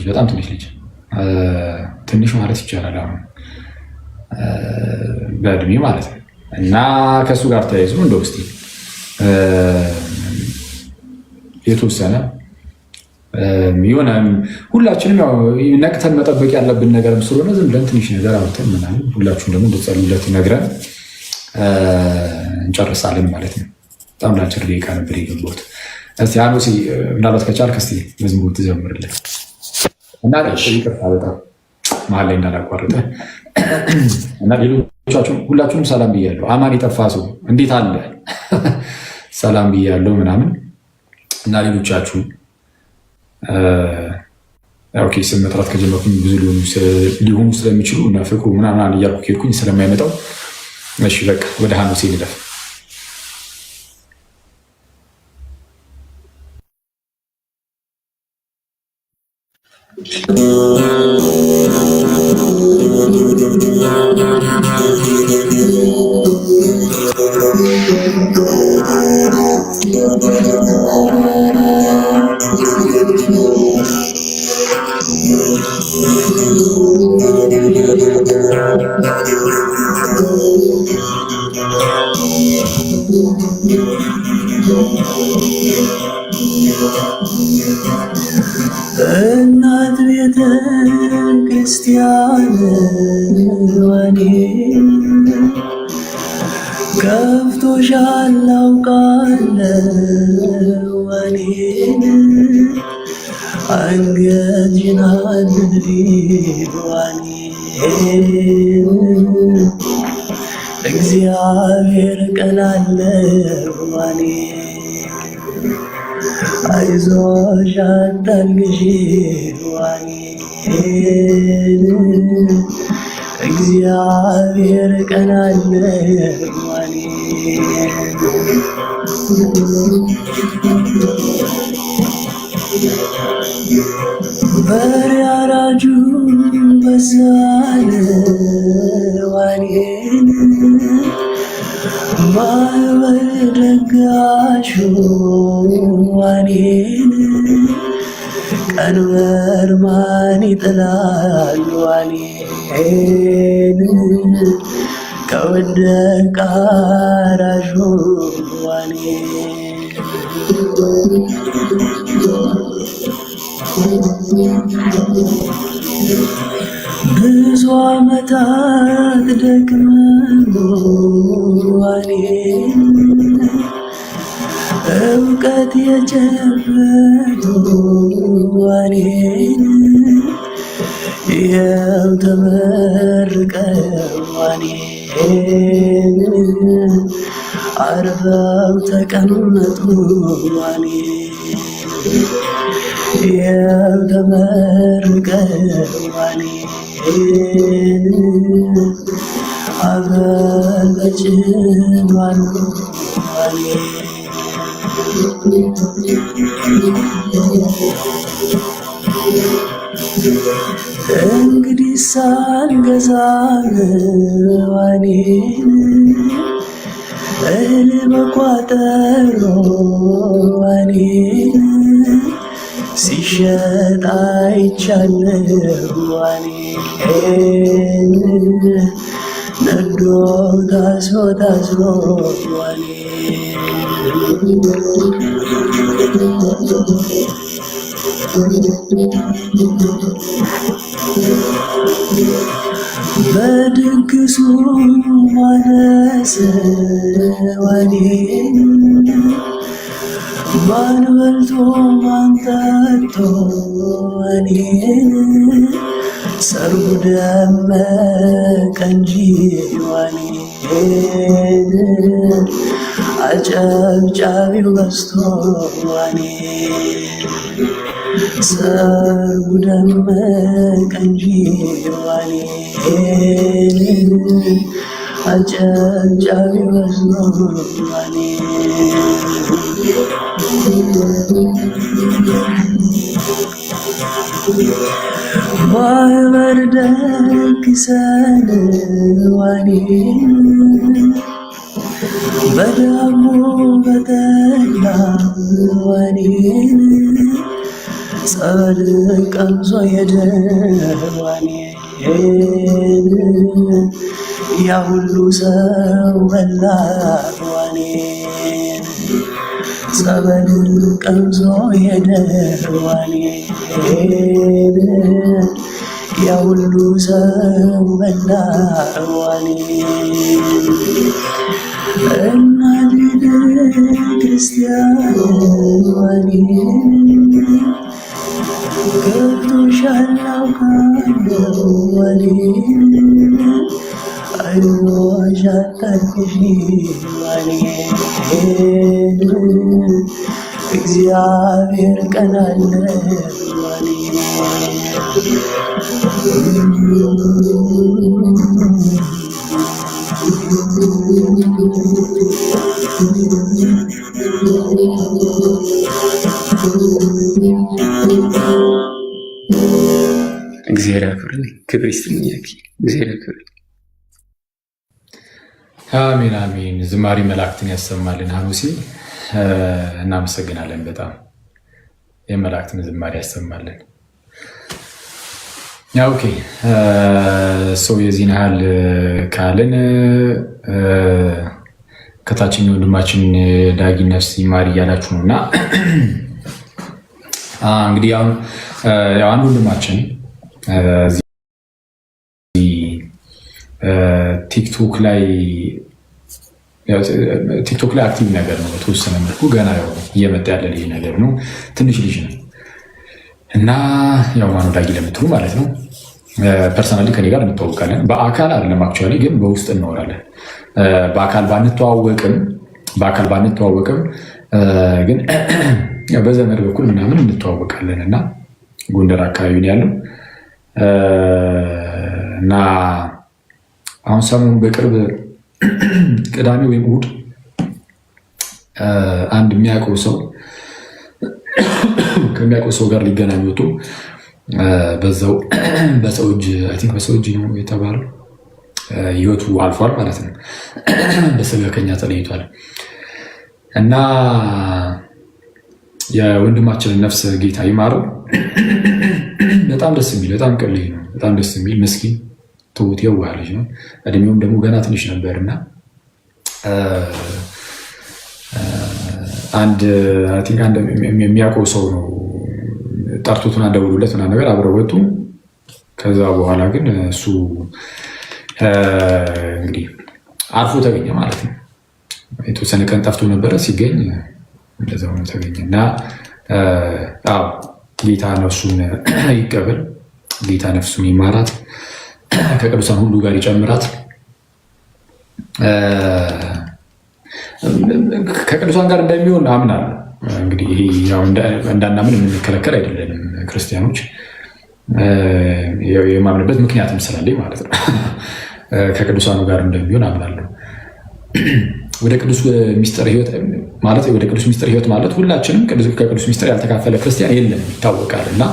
በጣም ትንሽ ልጅ ትንሽ ማለት ይቻላል አሁን በእድሜ ማለት ነው። እና ከእሱ ጋር ተያይዞ እንደው እስቲ የተወሰነ የሆነ ሁላችንም ያው ነቅተን መጠበቅ ያለብን ነገርም ስለሆነ ዝም ብለን ትንሽ ነገር አውርተን ምናምን ሁላችሁም ደግሞ እንድትጸልዩለት ነግረን እንጨርሳለን ማለት ነው። በጣም ለአጭር ደቂቃ ነበር የገባሁት። እስቲ አኑሲ ምናልባት ከቻልክ እስቲ መዝሙር ትዘምርልን እና ይቅርታ በጣም መሀል ላይ እንዳላቋርጠ እና ሌሎቻችሁ ሁላችሁም ሰላም ብያለሁ። አማን የጠፋ ሰው እንዴት አለ ሰላም ብያለሁ ምናምን እና ሌሎቻችሁ ኦኬ ስም መጥራት ከጀመርኩኝ ብዙ ሊሆኑ ስለሚችሉ እና ፍቅሩ ምናምን እያልኩ ሄድኩኝ ስለማይመጣው እሺ በቃ ወደ ሀኑሴ ልለፍ። እናት ቤተ ክርስቲያን ወኔ ከፍቶሻል አውቃለሁ ወኔን አንገትሽን አድርጊ ዋኔን እግዚአብሔር ቀን አለው ዋኔን አይዞሽ አታልቅሺ ዋኔን እግዚአብሔር ቀን አለው ዋኔን በሬ አራጁ በዛለ ዋኔን ማዕበል ደጋሹ ዋኔን ቀንበር ማን ይጥላል ዋኔን ከወደቀ አራሹ ዋኔን ብዙ ዓመታት ደክመን ዋኔን እውቀት የጨበጡ ዋኔን ይኸው ተመርቀው ዋኔን አርፈው ተቀመጡ ዋኔን ይኸው ተመርቀው ዋኔን አብረን በጭኗል ዋኔን እንግዲህ ሳልገዛ ዋኔን እህል በቋጠሮ ዋኔን ሲሸጥ አይቻለሁ ዋኔን ነዶ ታስሮ ታስሮ ዋኔን በድግሱ ማነስ ዋኔን ማን በልቶ ማን ጠጥቶ ዋኔን ሰርጉ ደመቀ እንጂ ዋኔን አጨብጫቢው በዝቶ ዋኔን ሰርጉ ደመቀ እንጂ ዋኔን አጨብጫቢው በዝቶ ዋኔን ማዕበል ደግሰን ዋኔን በዳቦ በጠላ ዋኔን ጸበል ቀምሶ ሄደ ዋኔን ያ ሁሉ ሰው በላ ዋኔን ጸበል ቀምሶ ሄደ ዋኔን ያ ሁሉ ሰው በላ ዋኔን እናት ቤተ ክርስቲያን ዋኔን ገብቶሻል አውቃለሁ ዋኔን አይዞሽ አታልቅሺ ዋኔን እግዚአብሔር ቀን አለው ዋኔን እግዚአብሔር ያክብርልኝ። ክብር ይስጥልኝ። እግዚአብሔር ያክብርልኝ። አሜን አሜን። ዝማሬ መላእክትን ያሰማልን። ሀኑሲ እናመሰግናለን። በጣም የመላእክትን ዝማሬ ያሰማልን። ኦኬ ሰው የዚህን ያህል ካልን ከታችኛው ወንድማችን ዳጊ ነፍስ ይማር እያላችሁ ነው እና እንግዲህ አሁን አንድ ወንድማችን ቲክቶክ ላይ አክቲቭ ነገር ነው። በተወሰነ መልኩ ገና እየመጣ ያለ ልጅ ነገር ነው። ትንሽ ልጅ ነው እና ማን ወዳጊ ለምትሉ ማለት ነው። ፐርሰናሊ ከኔ ጋር እንተዋወቃለን። በአካል አይደለም አክቹዋሊ፣ ግን በውስጥ እናወራለን። በአካል ባንተዋወቅም ግን በዘመድ በኩል ምናምን እንተዋወቃለን እና ጎንደር አካባቢ ነው ያለው እና አሁን ሰሞኑን በቅርብ ቅዳሜ ወይም እሑድ አንድ ከሚያውቀው ሰው ጋር ሊገናኙ ወጡ። በሰው እጅ ነው የተባለው። ህይወቱ አልፏል ማለት ነው። በስጋ ከኛ ተለይቷል እና የወንድማችንን ነፍስ ጌታ ይማረው። በጣም ደስ የሚል በጣም ቅልይ ነው። በጣም ደስ የሚል ምስኪን ትሁት የዋህ ልጅ ነው። እድሜውም ደግሞ ገና ትንሽ ነበር እና አንድ የሚያውቀው ሰው ነው ጠርቶትና ደውሎለት ምናምን ነገር አብረው ወጡ። ከዛ በኋላ ግን እሱ እንግዲህ አርፎ ተገኘ ማለት ነው። የተወሰነ ቀን ጠፍቶ ነበረ፣ ሲገኝ እንደዛ ሆኖ ተገኘ እና ጌታ ነፍሱን ይቀበል፣ ጌታ ነፍሱን ይማራት፣ ከቅዱሳን ሁሉ ጋር ይጨምራት። ከቅዱሳን ጋር እንደሚሆን አምናለሁ። እንግዲህ እንዳናምን የምንከለከል አይደለንም ክርስቲያኖች፣ የማምንበት ምክንያትም ስላለኝ ማለት ነው። ከቅዱሳኑ ጋር እንደሚሆን አምናለሁ። ወደ ቅዱስ ሚስጥር ህይወት ማለት ሁላችንም ከቅዱስ ሚስጥር ያልተካፈለ ክርስቲያን የለም ይታወቃል። እና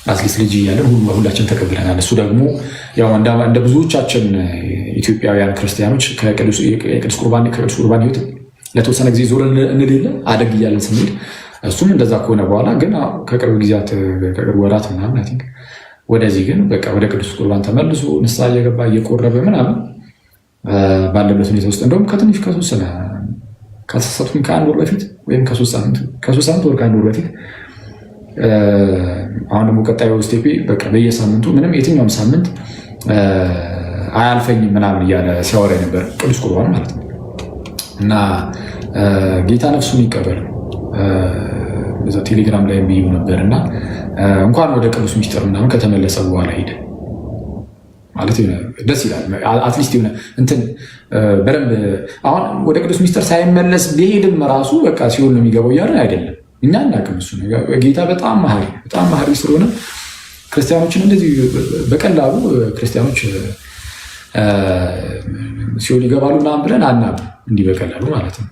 አትሊስት ልጅ እያለን ሁላችን ተቀብለናል። እሱ ደግሞ እንደ ብዙዎቻችን ኢትዮጵያውያን ክርስቲያኖች ከቅዱስ ቁርባን ህይወት ለተወሰነ ጊዜ ዞር እንል የለ አደግ እያለን ስንሄድ፣ እሱም እንደዛ ከሆነ በኋላ ግን ከቅርብ ወራት ምናምን አይ ቲንክ ወደዚህ ግን በቃ ወደ ቅዱስ ቁርባን ተመልሶ ንስሐ እየገባ እየቆረበ ምናምን ባለበት ሁኔታ ውስጥ እንደውም ከትንሽ ከተሳሳትኩኝ ከአንድ ወር በፊት ወይም ከሶስት ሳምንት ወር ከአንድ ወር በፊት አሁን ደግሞ ቀጣዩ ስቴፔ በቃ በየሳምንቱ ምንም የትኛውም ሳምንት አያልፈኝም ምናምን እያለ ሲያወራ ነበር ቅዱስ ቁርባን ማለት ነው። እና ጌታ ነፍሱን ይቀበል በዛ ቴሌግራም ላይ ብዩ ነበር እና እንኳን ወደ ቅዱስ ሚስጥር ምናምን ከተመለሰ በኋላ ሄደ ማለት ደስ ይላል። አትሊስት የሆነ እንትን በደንብ አሁን ወደ ቅዱስ ሚስጥር ሳይመለስ ቢሄድም ራሱ በቃ ሲሆን ነው የሚገባው እያለ አይደለም። እኛ እናቅም እሱ ጌታ በጣም መሀሪ ስለሆነ ክርስቲያኖችን እንደዚህ በቀላሉ ክርስቲያኖች ሲሆን ይገባሉ ምናምን ብለን አናብም እንዲህ በቀላሉ ማለት ነው።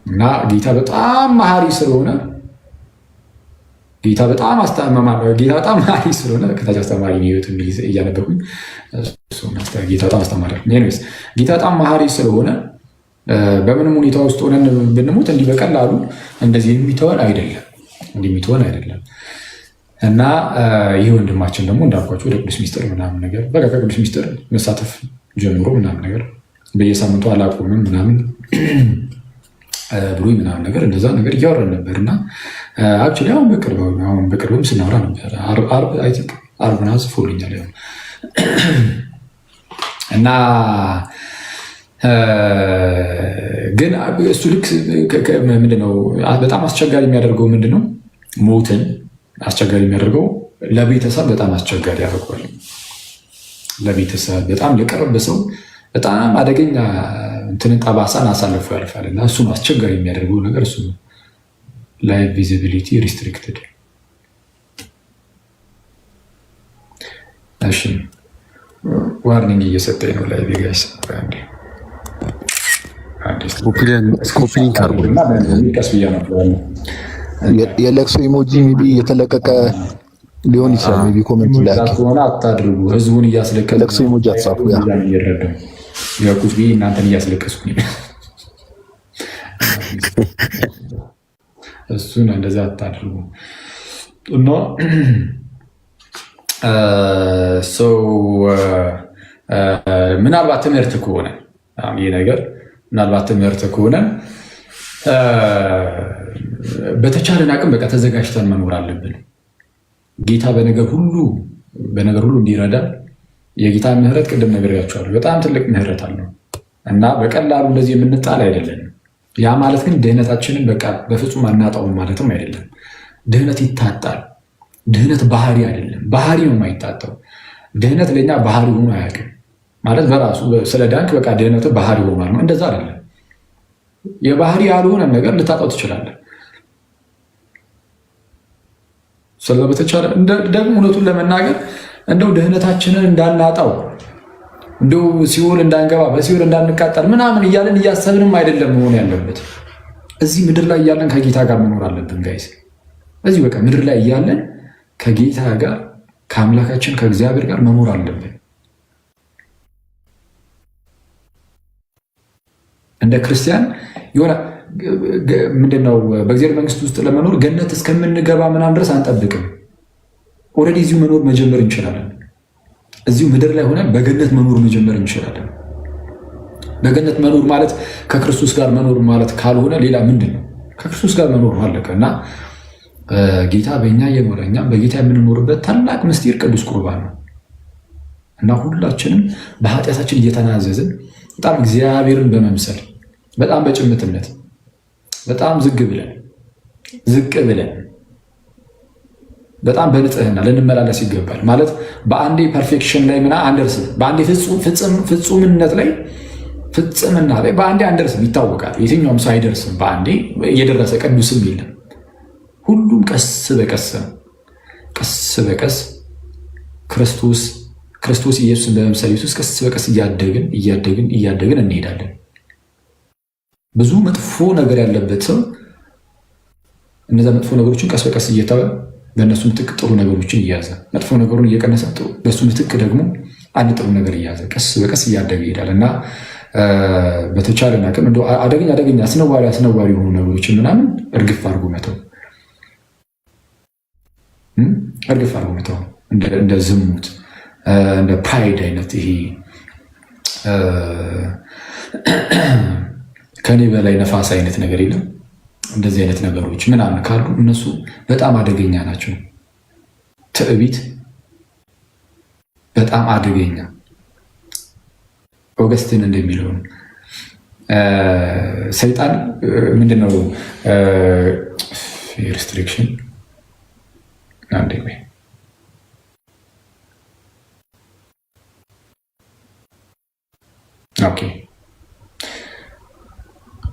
እና ጌታ በጣም መሀሪ ስለሆነ ጌታ በጣም መሀሪ ስለሆነ ከታች አስተማሪ ህይወት እያነበኩኝ ጌታ በጣም አስተማሪ ጌታ በጣም መሀሪ ስለሆነ በምንም ሁኔታ ውስጥ ሆነን ብንሞት እንዲህ በቀላሉ እንደዚህ የሚተወን አይደለም። እና ይህ ወንድማችን ደግሞ እንዳልኳቸው ወደ ቅዱስ ሚስጥር ምናምን ነገር በቃ ከቅዱስ ሚስጥር መሳተፍ ጀምሮ ምናምን ነገር በየሳምንቱ አላቆምም ምናምን ብሎ ምናምን ነገር እንደዛ ነገር እያወራን ነበር። እና አክቹዋሊ አሁን በቅርብም ስናወራ ነበር። ዓርብ ናት ጽፎልኛል እና ግን እሱ ልክ ምንድነው በጣም አስቸጋሪ የሚያደርገው ምንድነው ሞትን አስቸጋሪ የሚያደርገው ለቤተሰብ በጣም አስቸጋሪ ያደርገዋል። ለቤተሰብ በጣም ለቀረበ ሰው በጣም አደገኛ እንትንን ጠባሳን አሳልፎ ያልፋል። እና እሱም አስቸጋሪ የሚያደርገው ነገር እሱ ላይቭ ቪዚቢሊቲ ሪስትሪክትድ። እሺ ዋርኒንግ እየሰጠኝ ነው ላይቭ ጋይስ። ኮፒሊንክ አርጉ። ቀስ ብያ ነው የለቅሶ ኢሞጂ ሜቢ የተለቀቀ ሊሆን ይችላል። ሜቢ ኮሜንት ላይ ሆነ አታድርጉ። ህዝቡን እያስለቀሱ ለቅሶ ኢሞጂ አትጻፉ። ቁጭ ብዬ እናንተን እያስለቀስኩኝ እሱን እንደዛ አታድርጉ። እና ምናልባት ትምህርት ከሆነ ይህ ነገር ምናልባት ትምህርት ከሆነ በተቻለን አቅም በቃ ተዘጋጅተን መኖር አለብን። ጌታ በነገር ሁሉ እንዲረዳ የጌታ ምህረት ቅድም ነግሬያቸዋለሁ። በጣም ትልቅ ምህረት አለው እና በቀላሉ እንደዚህ የምንጣል አይደለንም። ያ ማለት ግን ድህነታችንን በቃ በፍጹም አናጣውም ማለትም አይደለም። ድህነት ይታጣል። ድህነት ባህሪ አይደለም። ባህሪ ነው የማይታጠው። ድህነት ለእኛ ባህሪ ሆኖ አያውቅም ማለት በራሱ ስለ ዳንክ በቃ ድህነት ባህሪ ሆኗል ነው፣ እንደዛ አይደለም። የባህሪ ያልሆነን ነገር ልታጣው ትችላለህ። ስለበተቻለ ደግሞ እውነቱን ለመናገር እንደው ድህነታችንን እንዳናጣው እንደው ሲኦል እንዳንገባ በሲኦል እንዳንቃጠል ምናምን እያለን እያሰብንም አይደለም መሆን ያለበት። እዚህ ምድር ላይ እያለን ከጌታ ጋር መኖር አለብን ጋይስ። እዚህ በቃ ምድር ላይ እያለን ከጌታ ጋር ከአምላካችን ከእግዚአብሔር ጋር መኖር አለብን። እንደ ክርስቲያን የሆነ ምንድነው በእግዚአብሔር መንግስት ውስጥ ለመኖር ገነት እስከምንገባ ምናምን ድረስ አንጠብቅም። ኦልሬዲ እዚሁ መኖር መጀመር እንችላለን። እዚሁ ምድር ላይ ሆነን በገነት መኖር መጀመር እንችላለን። በገነት መኖር ማለት ከክርስቶስ ጋር መኖር ማለት ካልሆነ ሌላ ምንድን ነው? ከክርስቶስ ጋር መኖር አለቀ እና ጌታ በእኛ እየኖረ እኛም በጌታ የምንኖርበት ታላቅ ምስጢር ቅዱስ ቁርባን ነው እና ሁላችንም በኃጢአታችን እየተናዘዝን በጣም እግዚአብሔርን በመምሰል በጣም በጭምትነት በጣም ዝቅ ብለን በጣም በንጽህና ልንመላለስ ይገባል። ማለት በአንዴ ፐርፌክሽን ላይ አንደርስም። በአንዴ ፍጽምና ላይ በአንዴ አንደርስም፣ ይታወቃል። የትኛውም ሰው አይደርስም በአንዴ እየደረሰ ቅዱስም የለም። ሁሉም ቀስ በቀስ ክርስቶስ ኢየሱስን በመምሰል ውስጥ ቀስ በቀስ እያደግን እንሄዳለን። ብዙ መጥፎ ነገር ያለበት ሰው እነዛ መጥፎ ነገሮችን ቀስ በቀስ እየተወ በእነሱ ምትክ ጥሩ ነገሮችን እያያዘ መጥፎ ነገሩን እየቀነሰ በእሱ ምትክ ደግሞ አንድ ጥሩ ነገር እያያዘ ቀስ በቀስ እያደገ ይሄዳል እና በተቻለን አቅም እንደው አደገኛ አስነዋሪ የሆኑ ነገሮችን ምናምን እርግፍ አድርጎ መተው እንደ ዝሙት፣ እንደ ፕራይድ አይነት ይሄ ከኔ በላይ ነፋስ አይነት ነገር የለም። እንደዚህ አይነት ነገሮች ምናምን ካሉ እነሱ በጣም አደገኛ ናቸው። ትዕቢት በጣም አደገኛ። ኦገስቲን እንደሚለው ሰይጣን ምንድነው ሪስትሪክሽን ኦኬ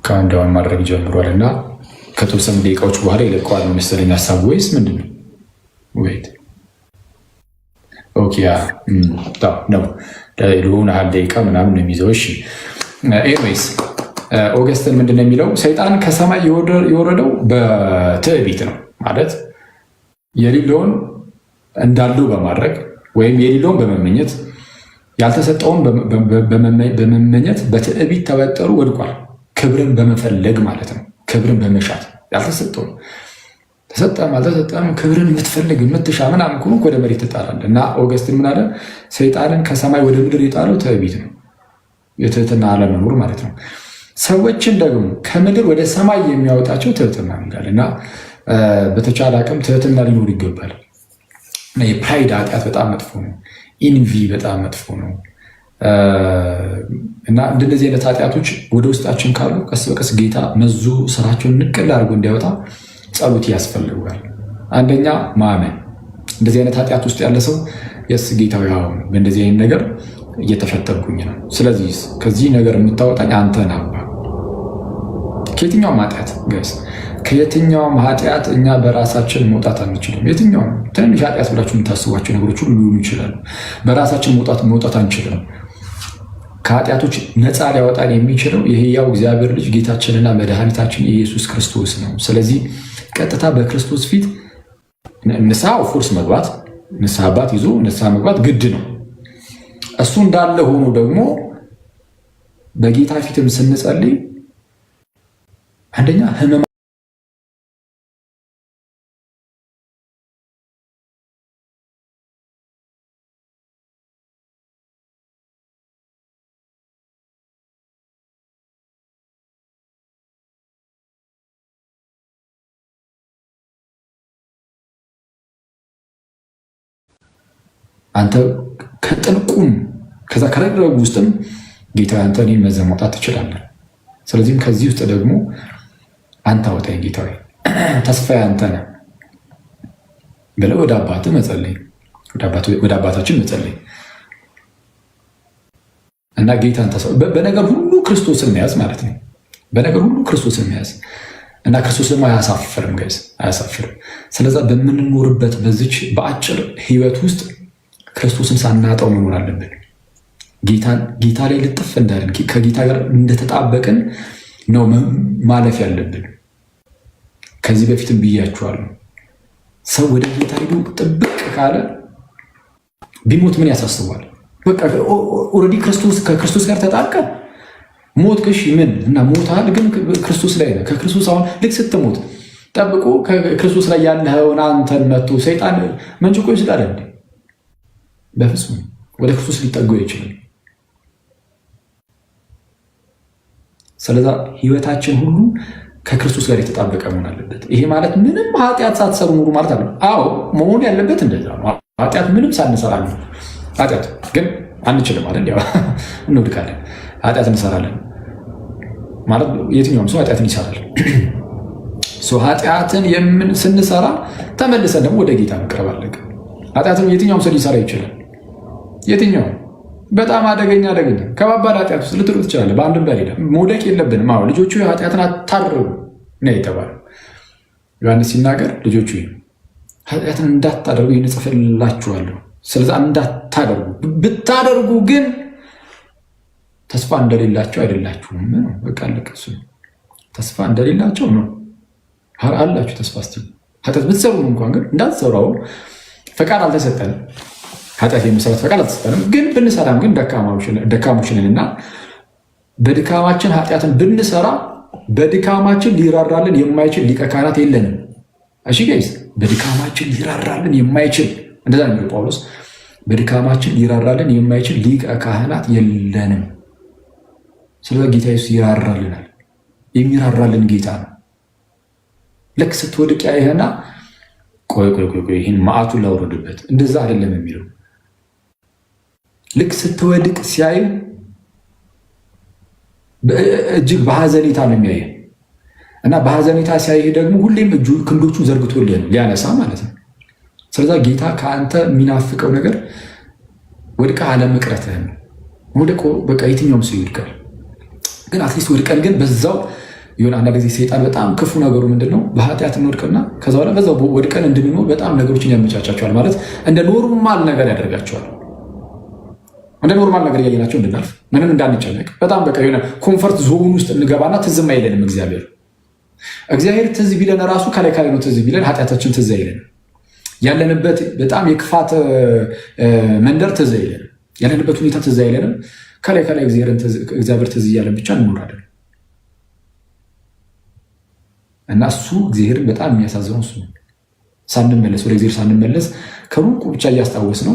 ካውንዳውን ማድረግ ጀምሯል እና ከተወሰኑ ደቂቃዎች በኋላ ይለቀዋል መሰለኝ ሀሳቡ ወይስ ምንድን ነው? ወይት ኦኬ ነው ለሆነ ያህል ደቂቃ ምናምን ነው የሚይዘው። እሺ ኤኒዌይስ ኦገስትን ምንድን ነው የሚለው? ሰይጣን ከሰማይ የወረደው በትዕቢት ነው ማለት የሌለውን እንዳለው በማድረግ ወይም የሌለውን በመመኘት ያልተሰጠውን በመመኘት በትዕቢት ተወጠሩ ወድቋል። ክብርን በመፈለግ ማለት ነው። ክብርን በመሻት ያልተሰጠውን ተሰጠም አልተሰጠም ክብርን የምትፈልግ የምትሻ ምናምን ከሆንክ ወደ መሬት ትጣላለህ። እና ኦገስትን ምን አለ? ሰይጣንን ከሰማይ ወደ ምድር የጣለው ትዕቢት ነው፣ የትህትና አለመኖር ማለት ነው። ሰዎችን ደግሞ ከምድር ወደ ሰማይ የሚያወጣቸው ትህትና ይላል እና በተቻለ አቅም ትህትና ሊኖር ይገባል። የፕራይድ ኃጢአት በጣም መጥፎ ነው። ኢንቪ በጣም መጥፎ ነው እና እንደነዚህ አይነት ኃጢአቶች ወደ ውስጣችን ካሉ ቀስ በቀስ ጌታ መዞ ስራቸውን ንቅል አድርጎ እንዲያወጣ ጸሎት ያስፈልጋል። አንደኛ ማመን። እንደዚህ አይነት ኃጢአት ውስጥ ያለ ሰው የስ ጌታዊ አሁን በእንደዚህ አይነት ነገር እየተፈተንኩኝ ነው፣ ስለዚህ ከዚህ ነገር የምታወጣኝ አንተ ነህ አባ። ከየትኛውም ኃጢአት ጋይስ፣ ከየትኛውም ኃጢአት እኛ በራሳችን መውጣት አንችልም። የትኛውም ትንንሽ ኃጢአት ብላችሁ የምታስቧቸው ነገሮች ሁሉ ሊሆኑ ይችላሉ። በራሳችን መውጣት አንችልም። ከኃጢአቶች ነፃ ሊያወጣን የሚችለው የሕያው እግዚአብሔር ልጅ ጌታችንና መድኃኒታችን ኢየሱስ ክርስቶስ ነው። ስለዚህ ቀጥታ በክርስቶስ ፊት ንስሐ ኦፍኮርስ መግባት፣ ንስሐ አባት ይዞ ንስሐ መግባት ግድ ነው። እሱ እንዳለ ሆኖ ደግሞ በጌታ ፊትም ስንጸልይ አንደኛ ህመም አንተ ከጥልቁም ከዛ ከረግረጉ ውስጥም ጌታ አንተ እኔን መዘህ መውጣት ትችላለህ። ስለዚህም ከዚህ ውስጥ ደግሞ አንተ አውጣኝ ጌታዬ፣ ተስፋዬ አንተ ነህ ብለህ ወደ አባትህ መጸለይ፣ ወደ አባታችን መጸለይ እና ጌታን በነገር ሁሉ ክርስቶስን መያዝ ማለት ነው። በነገር ሁሉ ክርስቶስን መያዝ እና ክርስቶስ ደግሞ አያሳፍርም ጋይስ፣ አያሳፍርም። ስለዛ በምንኖርበት በዚች በአጭር ህይወት ውስጥ ክርስቶስን ሳናጣው መኖር አለብን። ጌታ ላይ ልጥፍ እንዳለን ከጌታ ጋር እንደተጣበቅን ነው ማለፍ ያለብን። ከዚህ በፊትም ብያችኋለሁ፣ ሰው ወደ ጌታ ሄዶ ጥብቅ ካለ ቢሞት ምን ያሳስባል? በቃ ኦልሬዲ ከክርስቶስ ጋር ተጣብቀ ሞት ክሽ ምን እና ሞታል፣ ግን ክርስቶስ ላይ ነው። ከክርስቶስ አሁን ልክ ስትሞት ጠብቆ ከክርስቶስ ላይ ያለውን አንተን መጥቶ ሰይጣን መንጭቆ ይስላል እንዴ? በፍጹም ወደ ክርስቶስ ሊጠገው ይችላል። ስለዛ ህይወታችን ሁሉ ከክርስቶስ ጋር የተጣበቀ መሆን አለበት። ይሄ ማለት ምንም ኃጢአት ሳትሰሩ ኑሩ ማለት አለ። አዎ መሆን ያለበት እንደዛ ነው። ኃጢአት ምንም ሳንሰራ ነው። ኃጢአት ግን አንችልም አይደል? ያው እንወድቃለን፣ ኃጢአት እንሰራለን ማለት የትኛውም ሰው ኃጢአትን ይሰራል። ኃጢአትን ስንሰራ ተመልሰን ደግሞ ወደ ጌታ መቅረብ አለብን። ኃጢአትን የትኛውም ሰው ሊሰራ ይችላል። የትኛው በጣም አደገኛ ከባባድ ኃጢአት ውስጥ ልትርቅ ትችላለህ። በአንድም በሌላ መውደቅ የለብንም። አዎ ልጆቹ ኃጢአትን አታድርጉ ነው የተባለው። ዮሐንስ ሲናገር ልጆቹ ኃጢአትን እንዳታደርጉ ይህን እጽፍላችኋለሁ። ስለዛ እንዳታደርጉ፣ ብታደርጉ ግን ተስፋ እንደሌላቸው አይደላችሁም ነው። በቃ ለቀሱ ተስፋ እንደሌላቸው ነው አላችሁ። ተስፋ ስ ኃጢአት ብትሰሩ እንኳን ግን እንዳትሰራው ፈቃድ አልተሰጠንም። ኃጢአት የመሰረት ፈቃድ አልተሰጠንም። ግን ብንሰራም ግን ደካሞች ነን እና በድካማችን ኃጢአትን ብንሰራ በድካማችን ሊራራልን የማይችል ሊቀ ካህናት የለንም። እሺ ጋይስ፣ በድካማችን ሊራራልን የማይችል እንደዛ ነው ጳውሎስ። በድካማችን ሊራራልን የማይችል ሊቀ ካህናት የለንም። ስለዚህ ጌታ ኢየሱስ ይራራልናል። የሚራራልን ጌታ ነው። ልክ ስትወድቅ ያይህና ቆይ ይህን መዓቱን ላውረድበት፣ እንደዛ አይደለም የሚለው። ልክ ስትወድቅ ሲያይ እጅግ በሐዘኔታ ነው የሚያይህ እና በሐዘኔታ ሲያይህ ደግሞ ሁሌም ክንዶቹ ዘርግቶልህ ሊያነሳ ማለት ነው። ስለዛ ጌታ ከአንተ የሚናፍቀው ነገር ወድቀ አለመቅረትህ ነው። ወድቆ በቃ የትኛውም ሰው ይወድቃል። ግን አትሊስት ወድቀን ግን በዛው የሆነ አንዳንድ ጊዜ ሰይጣን በጣም ክፉ ነገሩ ምንድነው? በኃጢአት እንወድቅና ከዛ በኋላ በዛው ወድቀን እንድንኖር በጣም ነገሮችን ያመቻቻቸዋል። ማለት እንደ ኖርማል ነገር ያደርጋቸዋል። እንደ ኖርማል ነገር እያየናቸው እንድናልፍ ምንም እንዳንጨነቅ በጣም በቃ የሆነ ኮንፈርት ዞን ውስጥ እንገባና ትዝም አይለንም። እግዚአብሔር ትዝ ቢለን ራሱ ከላይ ነው ትዝ ቢለን፣ ኃጢአታችን ትዝ አይለንም። ያለንበት በጣም የክፋት መንደር ትዝ አይለንም። ያለንበት ሁኔታ ትዝ አይለንም። ከላይ እግዚአብሔር ትዝ እያለን ብቻ እንኖራለን። እና እሱ እግዚአብሔርን በጣም የሚያሳዝነው እሱ ሳንመለስ ወደ እግዚአብሔር ሳንመለስ ከሩቁ ብቻ እያስታወስ ነው።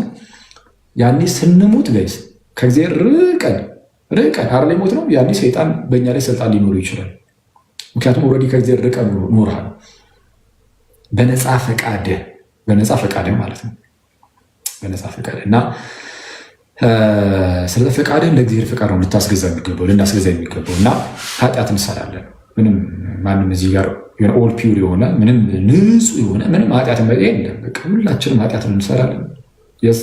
ያኔ ስንሞት ጋይስ ከእግዚአብሔር ርቀን አረ ላይ ሞት ነው። ያኔ ሰይጣን በእኛ ላይ ስልጣን ሊኖሩ ይችላል። ምክንያቱም ኦልሬዲ ከእግዚአብሔር ርቀን ኖርሃል። በነፃ ፈቃድህ ማለት ነው። በነፃ ፈቃድህ እና ስለ ፈቃድህ ለእግዚአብሔር ፈቃድ ነው ልናስገዛ የሚገባው እና ኃጢአት እንሰራለን። ምንም ማንም እዚህ ጋር ኦል ፒውር የሆነ ምንም ንጹህ የሆነ ምንም ኃጢአት የለም። በቃ ሁላችንም ኃጢአትን እንሰራለን። የስ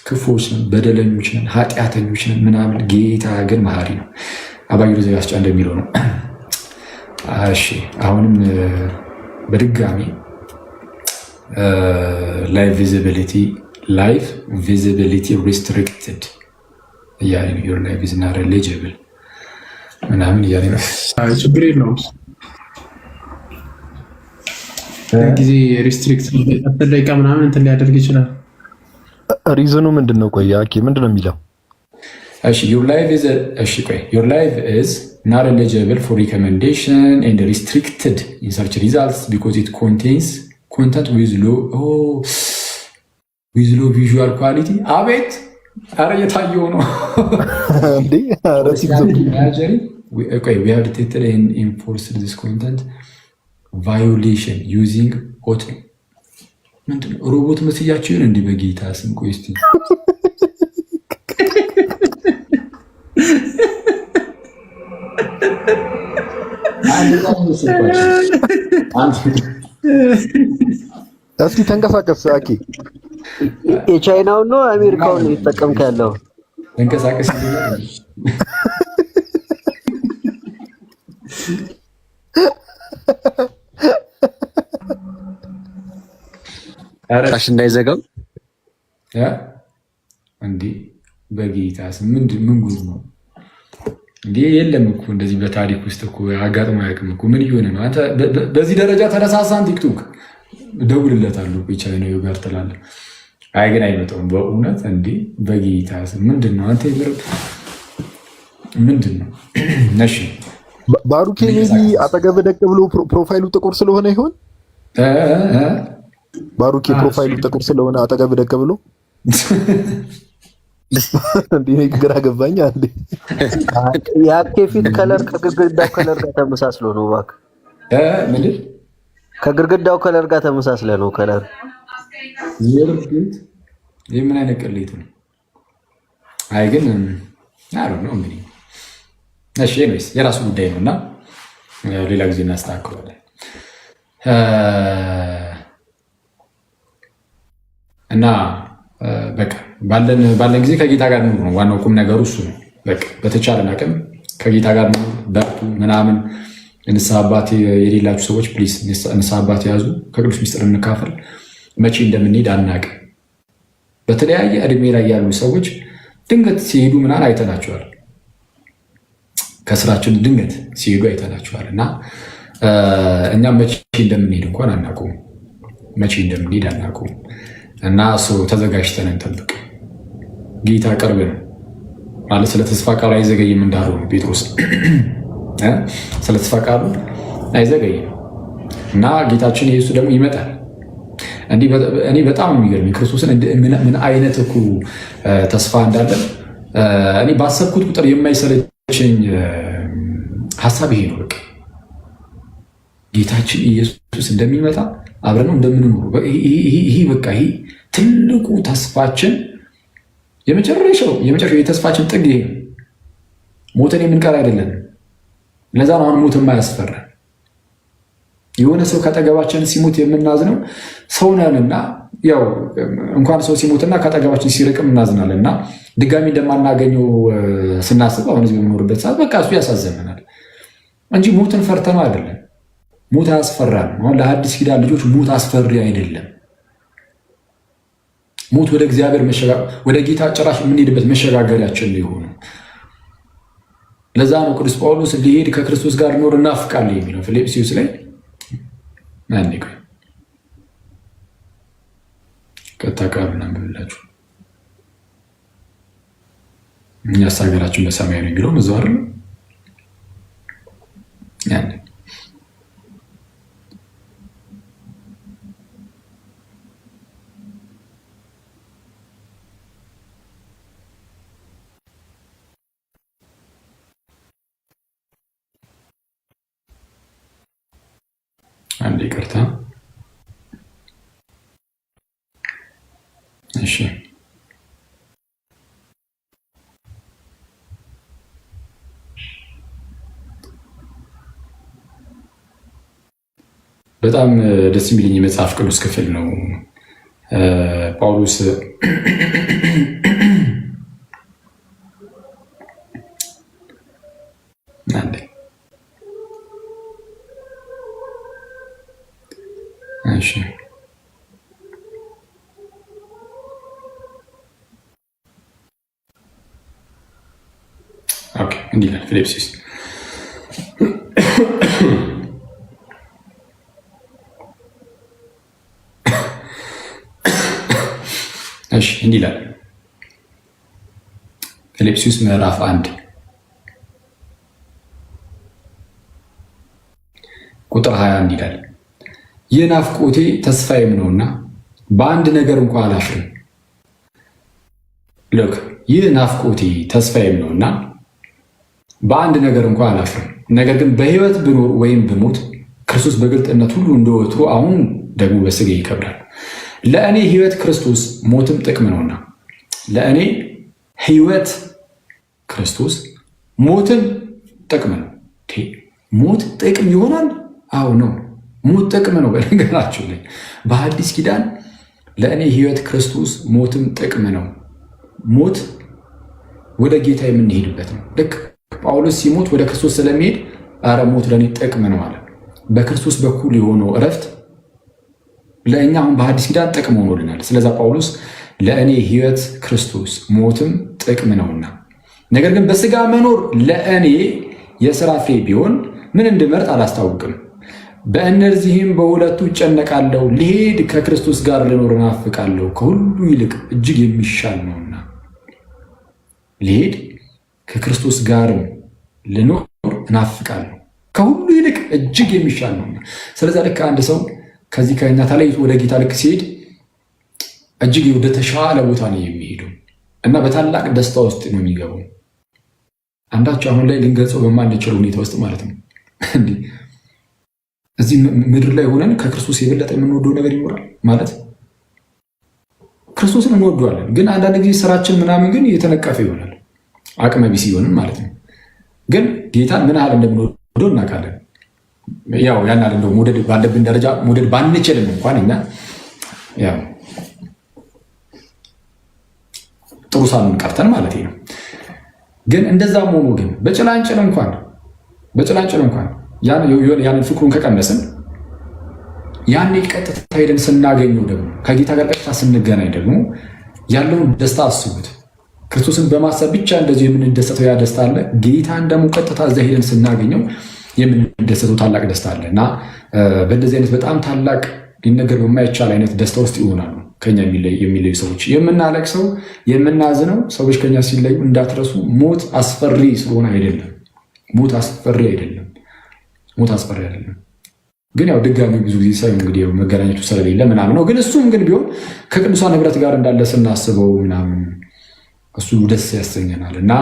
ክፉዎች ነን፣ በደለኞች ነን፣ ኃጢአተኞች ነን ምናምን። ጌታ ግን መሐሪ ነው። አባዩ ዘጋስጫ እንደሚለው ነው። እሺ አሁንም በድጋሚ ላይቭ ቪዚቢሊቲ ሪስትሪክትድ እያለ ነው። ዮር ላይፍ ኢዝ ናት ኤሊጂብል ምናምን እያለ ነው። ችግር የለውም። ጊዜ ሪስትሪክት 10 ደቂቃ ምናምን እንትን ሊያደርግ ይችላል። ሪዝኑ ምንድን ነው? ቆይ አኪ ምንድን ነው የሚለው? እሺ ዮር ላይፍ ኢዝ ናት ኤሊጂብል ፎር ሪኮሜንዴሽን ኤንድ ሪስትሪክትድ ኢን ሰርች ሪዛልትስ ቢኮዝ ኢት ኮንቴንስ ኮንተንት ዊዝ ሎ ቪዥዋል ኳሊቲ። አቤት አረ የታየው ነው እንዴ! we have detected and enforced this content violation using ምንድነው ሮቦት መስያችሁን እንዲህ በጌታ ስም ቆይ እስቲ እስኪ ተንቀሳቀስ አኪ። የቻይናውን ነው አሜሪካውን ነው የተጠቀምክ ያለው? ተንቀሳቀስ ይላል። ቃሽ እንዳይዘጋው እንዴ በጌታ ስም ምን ጉድ ነው እንዴ? የለም እኮ እንደዚህ በታሪክ ውስጥ እኮ አጋጥሞ አያውቅም እኮ። ምን እየሆነ ነው አንተ? በዚህ ደረጃ ተነሳሳን። ቲክቶክ ደውልለታለሁ ቻይናዊ ጋር ትላለህ። አይ ግን አይመጣውም በእውነት እንዴ በጌታ ስም ምንድን ነው አንተ? ምንድን ነው ነሽ? ባሩኬ ሜቢ አጠገብ ደቅ ብሎ ፕሮፋይሉ ጥቁር ስለሆነ ይሆን? ባሩኬ ፕሮፋይሉ ጥቁር ስለሆነ አጠገብ ደቅ ብሎ እንዴ ግራ ገባኝ። አንዴ ያኬ ፊት ከለር ከግድግዳው ከለር ጋር ተመሳስሎ ነው እባክህ። ምን ከግድግዳው ከለር ጋር ተመሳስለ ነው ከለር። ይሄ ምን አይነት ቅሌት ነው? አይ ግን አሮ ነው እንግዲህ እሺ፣ ኤኒዌይስ የራሱ ጉዳይ ነውና ሌላ ጊዜ እናስተካክለዋለን። እና በቃ ባለን ጊዜ ከጌታ ጋር ነው ዋናው ቁም ነገሩ እሱ ነው። በቃ በተቻለን አቅም ከጌታ ጋር ነው በርቱ ምናምን። ንስሐ አባት የሌላችሁ ሰዎች ፕሊዝ ንስሐ አባት ያዙ፣ ከቅዱስ ሚስጥር እንካፈል። መቼ እንደምንሄድ አናውቅም። በተለያየ እድሜ ላይ ያሉ ሰዎች ድንገት ሲሄዱ ምናምን አይተናቸዋል። ከስራችን ድንገት ሲሄዱ አይተናቸዋል። እና እኛም መቼ እንደምንሄድ እንኳን አናውቅም። መቼ እንደምንሄድ አናውቅም። እና ተዘጋጅተን እንጠብቅ። ጌታ ቅርብ ነው ማለት ስለ ተስፋ ቃሉ አይዘገይም እንዳለው ጴጥሮስ ስለ ተስፋ ቃሉ አይዘገይም። እና ጌታችን ኢየሱስ ደግሞ ይመጣል። እኔ በጣም የሚገርም ክርስቶስን ምን አይነት እኮ ተስፋ እንዳለን እኔ ባሰብኩት ቁጥር የማይሰለቸኝ ሀሳብ ይሄ ነው። በቃ ጌታችን ኢየሱስ እንደሚመጣ አብረን ነው እንደምንኖር ይሄ በቃ ይሄ ትልቁ ተስፋችን የመጨረሻው የተስፋችን ጥግ ይሄ ነው። ሞተን የምንቀር አይደለም። ለዛ ነው አሁን ሞት የማያስፈራ። የሆነ ሰው ከአጠገባችን ሲሞት የምናዝነው ሰው ነንና ያው እንኳን ሰው ሲሞትና ከአጠገባችን ሲርቅም እናዝናለን እና ድጋሚ እንደማናገኘው ስናስብ አሁን እዚህ በምኖርበት ሰዓት በቃ እሱ ያሳዘነናል እንጂ ሞትን ፈርተነው አይደለም። ሞት አያስፈራም። አሁን ለሐዲስ ኪዳን ልጆች ሞት አስፈሪ አይደለም። ሞት ወደ እግዚአብሔር ወደ ጌታ ጭራሽ የምንሄድበት መሸጋገሪያችን ነው የሆነው። ለዛ ነው ቅዱስ ጳውሎስ ሊሄድ ከክርስቶስ ጋር ኖር እናፍቃለን የሚለው ፊልጵስዩስ ላይ ከተቃሩና ብላችሁ እኛስ ሀገራችን በሰማይ ነው የሚለው እዛው አይደል? ያን አንዴ ይቅርታ። እሺ በጣም ደስ የሚለኝ የመጽሐፍ ቅዱስ ክፍል ነው። ጳውሎስ አንዴ እሺ ኦኬ እንዲህ ይላል ፊልጵስዩስ እሺ እንዲህ ይላል ፊልጵስዩስ ምዕራፍ 1 ቁጥር 21 ይላል ይህ ናፍቆቴ ተስፋዬም ነውና በአንድ ነገር እንኳ አላፍርም። ልክ ይህ ናፍቆቴ ተስፋዬም ነውና በአንድ ነገር እንኳ አላፍርም። ነገር ግን በሕይወት ብኖር ወይም ብሞት ክርስቶስ በግልጥነት ሁሉ እንደወትሮ አሁን ደግሞ በሥጋ ይከብራል። ለእኔ ሕይወት ክርስቶስ ሞትም ጥቅም ነውና። ለእኔ ሕይወት ክርስቶስ ሞትም ጥቅም ነው። ሞት ጥቅም ይሆናል? አዎ ነው። ሞት ጥቅም ነው። በነገራችሁ ላይ በአዲስ ኪዳን ለእኔ ሕይወት ክርስቶስ ሞትም ጥቅም ነው። ሞት ወደ ጌታ የምንሄድበት ነው። ልክ ጳውሎስ ሲሞት ወደ ክርስቶስ ስለሚሄድ አረ ሞት ለእኔ ጥቅም ነው አለ። በክርስቶስ በኩል የሆነው እረፍት ለእኛ አሁን በአዲስ ኪዳን ጥቅም ሆኖልናል። ስለዛ ጳውሎስ ለእኔ ሕይወት ክርስቶስ ሞትም ጥቅም ነውና፣ ነገር ግን በስጋ መኖር ለእኔ የሥራ ፍሬ ቢሆን ምን እንድመርጥ አላስታውቅም። በእነዚህም በሁለቱ እጨነቃለሁ። ልሄድ ከክርስቶስ ጋር ልኖር እናፍቃለሁ፣ ከሁሉ ይልቅ እጅግ የሚሻል ነውና። ልሄድ ከክርስቶስ ጋር ልኖር እናፍቃለሁ፣ ከሁሉ ይልቅ እጅግ የሚሻል ነውና። ስለዛ ልክ አንድ ሰው ከዚህ ከእኛ ተለይቶ ወደ ጌታ ልክ ሲሄድ እጅግ ወደ ተሻለ ቦታ ነው የሚሄደው እና በታላቅ ደስታ ውስጥ ነው የሚገባው። አንዳቸው አሁን ላይ ልንገልጸው በማንችለው ሁኔታ ውስጥ ማለት ነው። እዚህ ምድር ላይ ሆነን ከክርስቶስ የበለጠ የምንወደው ነገር ይኖራል ማለት ክርስቶስን እንወደዋለን፣ ግን አንዳንድ ጊዜ ስራችን ምናምን ግን እየተነቀፈ ይሆናል፣ አቅመ ቢስ ይሆንም ማለት ነው። ግን ጌታን ምን ያህል እንደምንወደው እናውቃለን። ያው ያን ያህል እንደው መውደድ ባለብን ደረጃ መውደድ ባንችልም እንኳን እኛ ያው ጥሩ ሳንን ቀርተን ማለት ነው። ግን እንደዛም ሆኖ ግን በጭላንጭል እንኳን ያንን ፍቅሩን ከቀነስን ያኔ ቀጥታ ሄደን ስናገኘው ደግሞ ከጌታ ጋር ቀጥታ ስንገናኝ ደግሞ ያለውን ደስታ አስቡት። ክርስቶስን በማሰብ ብቻ እንደዚህ የምንደሰተው ያ ደስታ አለ። ጌታን ደግሞ ቀጥታ እዛ ሄደን ስናገኘው የምንደሰተው ታላቅ ደስታ አለ እና በእንደዚህ አይነት በጣም ታላቅ ሊነገር በማይቻል አይነት ደስታ ውስጥ ይሆናሉ ከኛ የሚለዩ ሰዎች። የምናለቅሰው የምናዝነው ሰዎች ከኛ ሲለዩ እንዳትረሱ፣ ሞት አስፈሪ ስለሆነ አይደለም። ሞት አስፈሪ አይደለም። ግን ያው ድጋሚ ብዙ ጊዜ ሰው እንግዲህ መገናኘቱ ስለሌለ ምናምን ነው። ግን እሱም ግን ቢሆን ከቅዱሳን ህብረት ጋር እንዳለ ስናስበው ምናምን እሱ ደስ ያሰኘናል እና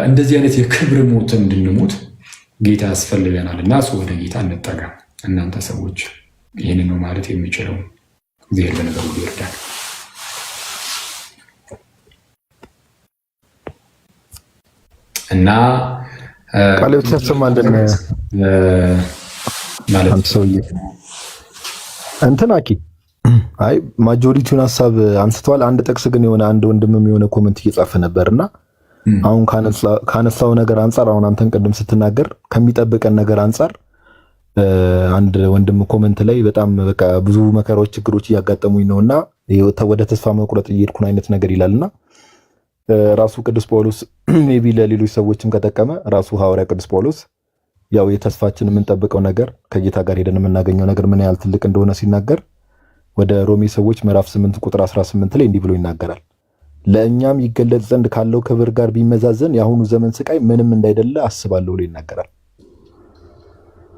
እንደዚህ አይነት የክብር ሞት እንድንሞት ጌታ ያስፈልገናል እና እሱ ወደ ጌታ እንጠጋ። እናንተ ሰዎች ይህንን ነው ማለት የሚችለው። እግዚአብሔር በነገሩ ይርዳል እና ቃሌዎች ያሰማልን ማለት ሰውዬ እንትን አኪ አይ ማጆሪቲውን ሀሳብ አንስተዋል። አንድ ጥቅስ ግን የሆነ አንድ ወንድምም የሆነ ኮመንት እየጻፈ ነበርና አሁን ካነሳው ነገር አንጻር አሁን አንተን ቅድም ስትናገር ከሚጠብቀን ነገር አንጻር አንድ ወንድም ኮመንት ላይ በጣም በቃ ብዙ መከራዎች፣ ችግሮች እያጋጠሙኝ ነውና ወደ ተስፋ መቁረጥ እየሄድኩ አይነት ነገር ይላልና ራሱ ቅዱስ ጳውሎስ ሜቢ ለሌሎች ሰዎችም ከጠቀመ ራሱ ሐዋርያ ቅዱስ ጳውሎስ ያው የተስፋችን የምንጠብቀው ነገር ከጌታ ጋር ሄደን የምናገኘው ነገር ምን ያህል ትልቅ እንደሆነ ሲናገር ወደ ሮሜ ሰዎች ምዕራፍ 8 ቁጥር 18 ላይ እንዲህ ብሎ ይናገራል። ለእኛም ይገለጽ ዘንድ ካለው ክብር ጋር ቢመዛዘን የአሁኑ ዘመን ስቃይ ምንም እንዳይደለ አስባለሁ ብሎ ይናገራል።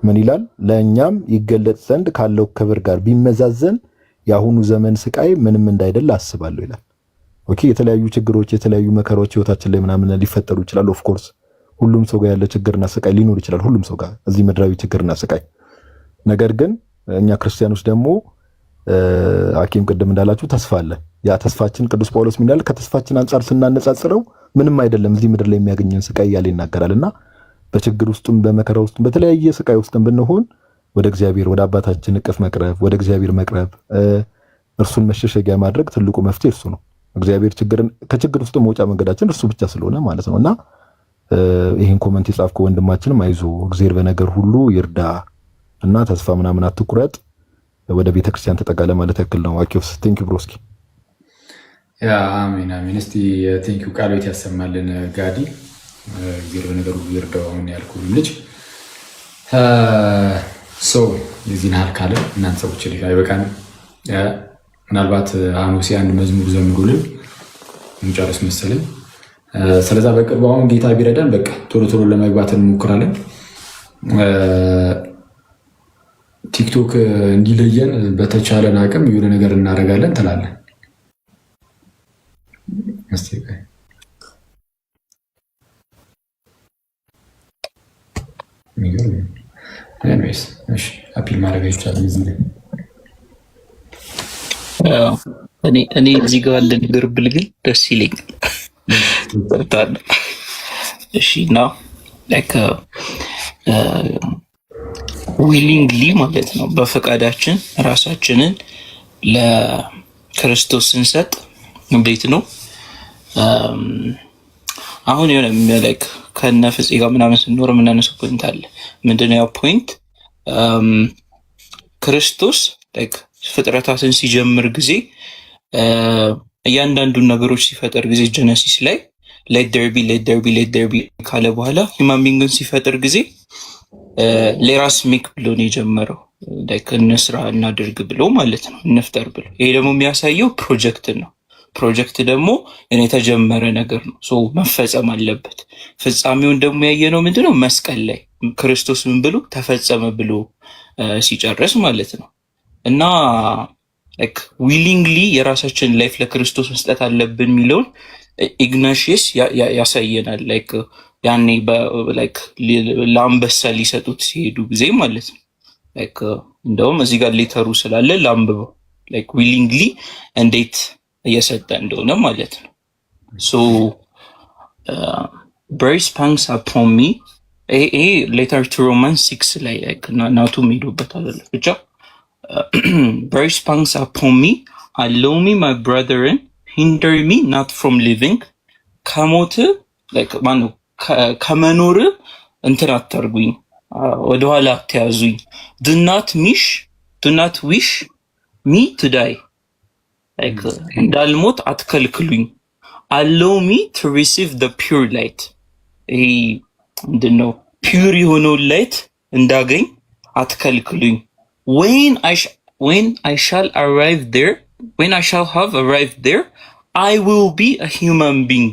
ምን ይላል? ለእኛም ይገለጽ ዘንድ ካለው ክብር ጋር ቢመዛዘን የአሁኑ ዘመን ስቃይ ምንም እንዳይደለ አስባለሁ ይላል። ኦኬ፣ የተለያዩ ችግሮች፣ የተለያዩ መከራዎች ህይወታችን ላይ ምናምን ሊፈጠሩ ይችላል። ኦፍ ኮርስ ሁሉም ሰው ጋር ያለ ችግርና ስቃይ ሊኖር ይችላል። ሁሉም ሰው ጋር እዚህ ምድራዊ ችግርና ስቃይ። ነገር ግን እኛ ክርስቲያኖች ደግሞ ሐኪም ቅድም እንዳላችሁ ተስፋ አለ። ያ ተስፋችን ቅዱስ ጳውሎስ ምን ይላል? ከተስፋችን አንጻር ስናነጻጽረው ምንም አይደለም እዚህ ምድር ላይ የሚያገኘን ስቃይ ያለ ይናገራልና በችግር ውስጥም በመከራ ውስጥም በተለያየ ስቃይ ውስጥም ብንሆን ወደ እግዚአብሔር ወደ አባታችን እቅፍ መቅረብ፣ ወደ እግዚአብሔር መቅረብ፣ እርሱን መሸሸጊያ ማድረግ ትልቁ መፍትሄ እርሱ ነው። እግዚአብሔር ከችግር ውስጥ መውጫ መንገዳችን እርሱ ብቻ ስለሆነ ማለት ነውና ይሄን ኮመንት የጻፍከው ወንድማችንም አይዞ እግዚአብሔር በነገር ሁሉ ይርዳ እና ተስፋ ምናምን አትቁረጥ፣ ወደ ቤተክርስቲያን ተጠጋ ለማለት ያክል ነው። አኪዮስ ቴንክ ዩ ብሮስኪ። ያ አሜን አሜን። እስቲ ቴንክ ዩ ቃሎት ያሰማልን ጋዲ። እግዚአብሔር በነገር ሁሉ ይርዳው አሁን ያልኩህ ልጅ ሰው የዚህን ያህል ካለ እናንተ ሰዎች ልጅ አይበቃን። ምናልባት ሐሙስ አንድ መዝሙር ዘምሩልን እንጨርስ መሰለኝ። ስለዛ በቅርቡ አሁን ጌታ ቢረዳን በቃ ቶሎ ቶሎ ለመግባት እንሞክራለን። ቲክቶክ እንዲለየን በተቻለን አቅም የሆነ ነገር እናደርጋለን ትላለን። እስቲ እሺ አፒል ማድረግ ይቻላል እዚህ ላይ እኔ እዚህ ጋር አንድ ነገር ብል ግን ደስ ይለኛል። እሺ ነው ላይክ ዊሊንግሊ ማለት ነው በፈቃዳችን ራሳችንን ለክርስቶስ ስንሰጥ እንዴት ነው አሁን የሆነ ላይክ ከነፍጽ ጋር ምናምን ስንኖር ምናነሱ ፖይንት አለ። ምንድነው ያ ፖይንት? ክርስቶስ ላይክ ፍጥረታትን ሲጀምር ጊዜ እያንዳንዱን ነገሮች ሲፈጠር ጊዜ ጀነሲስ ላይ let there be ካለ በኋላ ሂውማን ቢንግን ሲፈጥር ጊዜ ሌራስ ሜክ ብሎ ነው የጀመረው። ላይክ እንስራ እናድርግ ብሎ ማለት ነው፣ እንፍጠር ብሎ። ይሄ ደግሞ የሚያሳየው ፕሮጀክት ነው። ፕሮጀክት ደግሞ የተጀመረ ነገር ነው፣ ሶ መፈጸም አለበት። ፍጻሜውን ደግሞ ያየነው ምንድነው? መስቀል ላይ ክርስቶስ ምን ብሎ ተፈጸመ ብሎ ሲጨርስ ማለት ነው። እና ላይክ ዊሊንግሊ የራሳችን ላይፍ ለክርስቶስ መስጠት አለብን የሚለውን ኢግናሽየስ ያሳየናል። ላይክ ያኔ ላይክ ለአንበሳ ሊሰጡት ሲሄዱ ጊዜ ማለት ነው። ላይክ እንደውም እዚህ ጋር ሌተሩ ስላለ ላንብበው። ላይክ ዊሊንግሊ እንዴት እየሰጠ እንደሆነ ማለት ነው። ሶ brace pangs upon me ይሄ ሌተር ቱ ሮማንስ 6 ላይ ላይክ ናቱ ሄዶበታል ብቻ brace pangs upon me allow me my brethren hinder me not from living ከሞት ላይክ ማነው ከመኖር እንትን አታርጉኝ፣ ወደኋላ አትያዙኝ። do not wish me to die ላይክ እንዳልሞት አትከልክሉኝ። allow me to receive the pure light ይሄ ምንድነው? ፒውር የሆነውን ላይት እንዳገኝ አትከልክሉኝ። when I shall have arrived there I will be a human being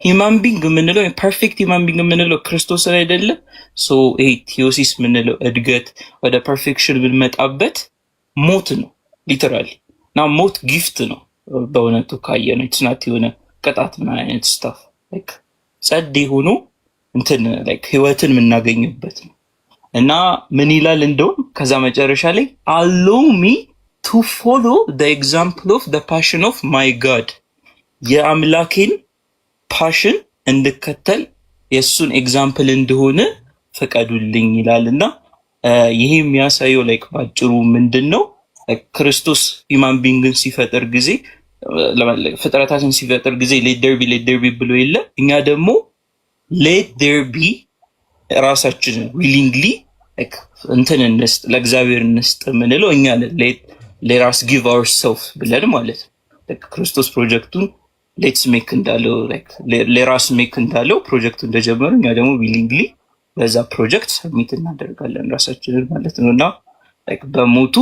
ሂማን ቢንግ የምንለው ፐርፌክት ሂማን ቢንግ የምንለው ክርስቶስን አይደለ? ሶ ይሄ ቲዮሲስ የምንለው እድገት ወደ ፐርፌክሽን ብንመጣበት ሞት ነው ሊተራሊ። እና ሞት ጊፍት ነው በእውነቱ ካየነው። ኢትስናት የሆነ ቅጣት ምን አይነት ስታፍ ላይክ ጸዴ ሆኖ እንትን ላይክ ህይወትን የምናገኝበት ነው። እና ምን ይላል እንደውም ከዛ መጨረሻ ላይ allow me to follow the example of the passion of my God የአምላኬን ፓሽን እንድከተል የሱን ኤግዛምፕል እንደሆነ ፈቀዱልኝ ይላልና ይሄ የሚያሳየው ላይክ ባጭሩ ምንድነው? ክርስቶስ ሂማን ቢንግን ሲፈጥር ጊዜ ፍጥረታትን ሲፈጥር ጊዜ let there be ብሎ የለ። እኛ ደግሞ let there be ራሳችንን willingly like እንትን እንስጥ ለእግዚአብሔር እንስጥ ምንለው እኛ let us give ourselves ብለን ማለት ነው። ክርስቶስ ፕሮጀክቱን ሌትስ ሜክ እንዳለው ላይክ ለራስ ሜክ እንዳለው ፕሮጀክቱ እንደጀመረ እኛ ደግሞ willingly በዛ ፕሮጀክት ሰብሚት እናደርጋለን ራሳችንን ማለት ነውና ላይክ በሞቱ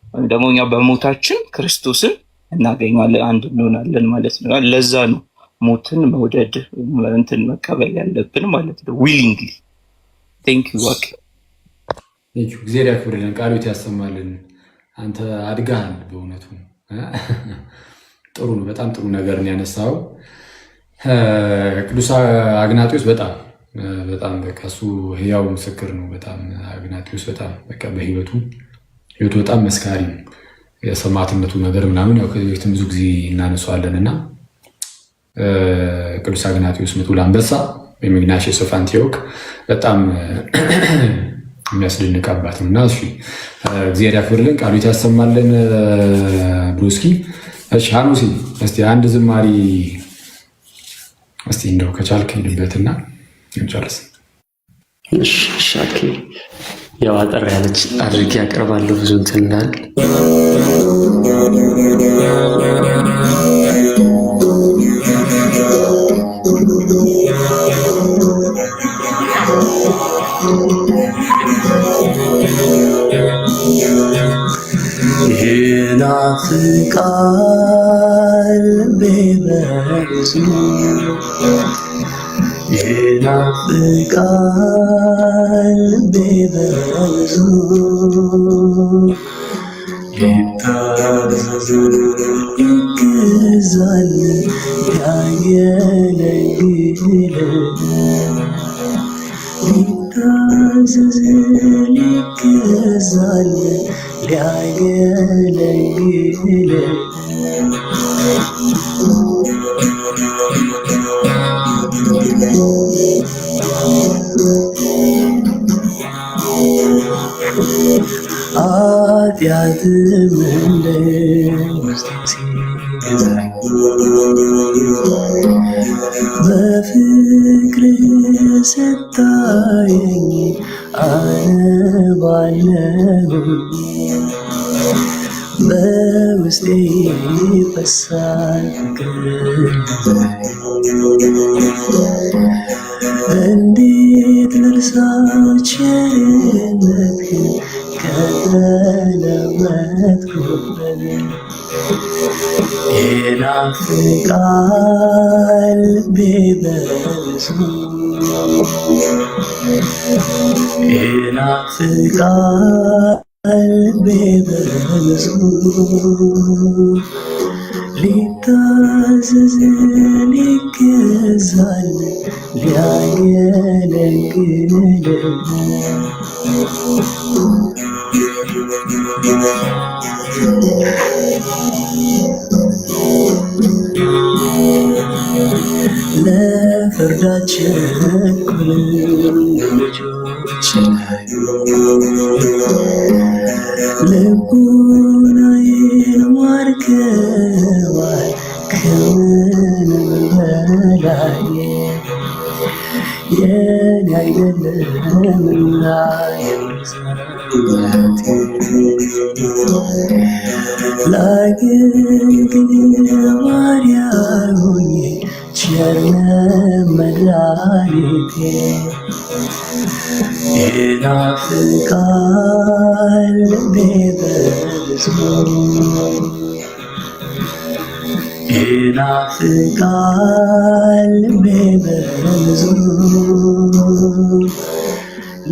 ወይም ደግሞ እኛ በሞታችን ክርስቶስን እናገኛለን፣ አንድ እንሆናለን ማለት ነው። ለዛ ነው ሞትን መውደድ እንትን መቀበል ያለብን ማለት ነው willingly። thank you ዋክ እግዚአብሔር ያክብርልን፣ ቃሉት ያሰማልን። አንተ አድጋሃል በእውነቱ ጥሩ ነው። በጣም ጥሩ ነገር ነው ያነሳው ቅዱስ አግናጢዮስ። በጣም በቃ እሱ ህያው ምስክር ነው። በጣም አግናጢዮስ በጣም በቃ በህይወቱ በጣም መስካሪ ነው። የሰማዕትነቱ ነገር ምናምን ያው ከዚህ ብዙ ጊዜ እናነሳዋለንና ቅዱስ አግናጢዮስ ምጡል አንበሳ ወይም ኢግናቲየስ ኦፍ አንቲዮክ በጣም የሚያስደንቅ አባት ነውና እሺ እግዚአብሔር ያክብርልን፣ ቃሉት ያሰማልን። ብሩስኪ እሺ ሃኑሲ እስቲ አንድ ዝማሪ እስቲ እንደው ከቻልክ ሄድበትና እንጨርስ። እሺ ሻኪ ያው አጠር ያለች አድርጌ ያቀርባለሁ ብዙ እንትን እንዳል ይናፍቃል በበዙ ይናፍቃል በበዙ ሊታዘዝ ይገዛል ያገለግል ሊታዘዝ ሊታዘዝ ሊገዛል ሊያገለግል ኃጢአትም እንደ ውስጤን ሲገዛኝ በፍቅርህ ስታየኝ አነባለሁኝ በውስጤ ይፈሳል ፍቅርህ እንዴት ልርሳው ቸርነትህን ከተለወጥኩበት ይናፍቃል ልቤ በብዙ ይናፍቃል ልቤ በብዙ ሊታዘዝ ሊገዛል ሊያገለግል ለፍርዳችን እኩል ልጆች ልቡናዬን ማርከዋል ከምንም በላይ የኔ አይደለምና የምዘረት ላገልግል ባሪያ ሆኜ ቸር መድኃኒቴ ይናፍቃል ልቤ በብዙ ይናፍቃል ልቤ በብዙ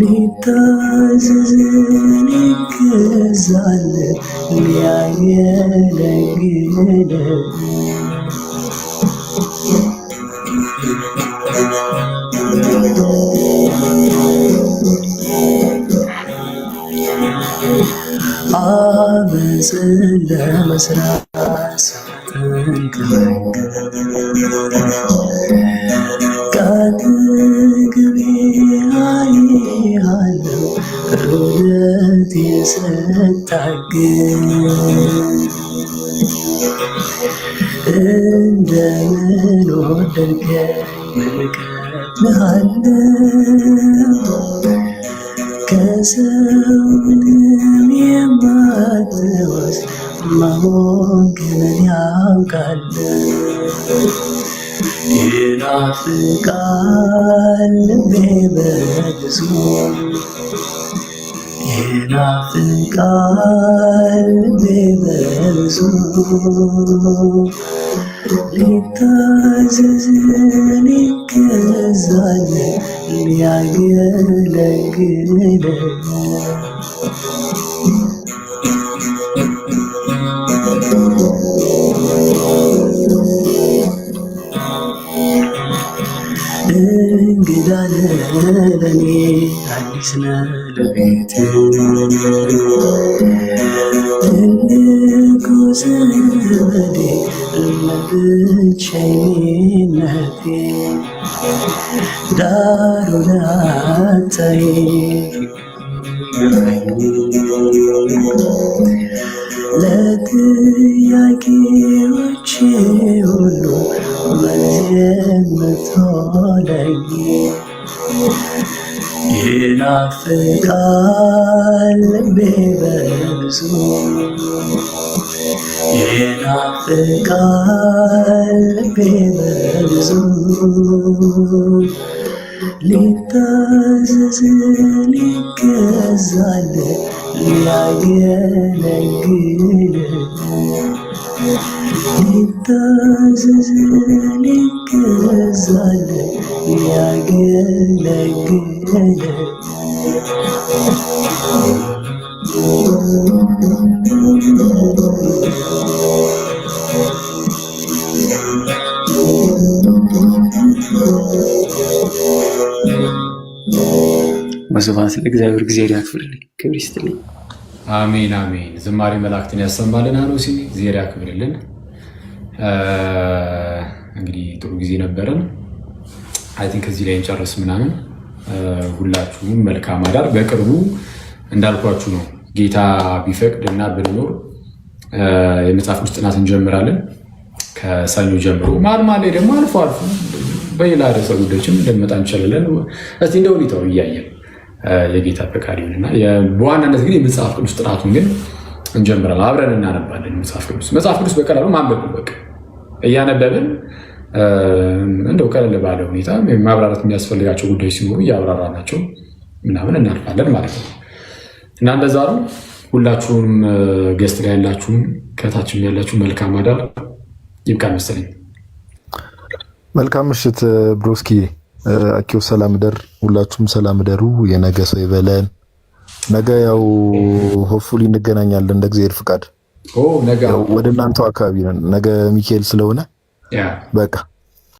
ሊታዘዝ ሊገዛል ሊያገለግል አመፅን ለመስራት ስጠንቀቅ ከአጠገቤ አየሃለሁ እውነቴን ስታግዝ እንደምን ወደድከኝ እቀጥልሃለሁ ከሰው ምንም የማትወስድ መሆንክን ያውቃለሁ ይናፍቃል ልቤ በብዙ ይናፍቃል ልቤ በብዙ ሊታዘዝ ሊገዛል ሊያገለግል እንግዳ ነህ ለኔ አዲስ ነህ ለቤቴ ትልቁ ዘመዴ ለብቸኝነቴ ዳሩ ላታይ ለጥያቄዎቼ ሁሉ መልስ የምትሆነኝ ይናፍቃል ልቤ በብዙ ይናፍቃል ልቤ በብዙ ሊታዘዝ ሊገዛል ሊያገለግል ሊታዘዝ ሊገዛል ሊያገለግል ወስብሐት ለእግዚአብሔር። እግዚአብሔር ያክብርልኝ፣ ክብር ይስጥልኝ። አሜን አሜን። ዝማሬ መላእክትን ያሰማልን። አኖሲ እግዚአብሔር ያክብርልን። እንግዲህ ጥሩ ጊዜ ነበረን። አይ ቲንክ እዚህ ላይ እንጨርስ ምናምን። ሁላችሁም መልካም አዳር። በቅርቡ እንዳልኳችሁ ነው ጌታ ቢፈቅድ እና ብንኖር የመጽሐፍ ቅዱስ ጥናት እንጀምራለን ከሰኞ ጀምሮ። መሀል ላይ ደግሞ አልፎ አልፎ በሌላ ርዕሰ ጉዳዮችም እንደመጣ እንችላለን። እስቲ እንደ ሁኔታው እያየን የጌታ ፈቃድ ይሁንና በዋናነት ግን የመጽሐፍ ቅዱስ ጥናቱን ግን እንጀምራለን። አብረን እናነባለን። መጽሐፍ ቅዱስ በቀላሉ ማንበብ በቃ እያነበብን እንደው ቀለል ባለ ሁኔታ ማብራራት የሚያስፈልጋቸው ጉዳዮች ሲኖሩ እያብራራናቸው ምናምን እናልፋለን ማለት ነው እና እንደዛ ነው። ሁላችሁም ገስት ላይ ያላችሁም ከታችም ያላችሁ መልካም አዳር። ይብቃ መሰለኝ። መልካም ምሽት ብሮስኪ። አኪው ሰላም ደር። ሁላችሁም ሰላም ደሩ። የነገ ሰው ይበለን። ነገ ያው ሆፕፉሊ እንገናኛለን እንደ እግዚአብሔር ፍቃድ። ነገ ወደ እናንተው አካባቢ ነን። ነገ ሚካኤል ስለሆነ በቃ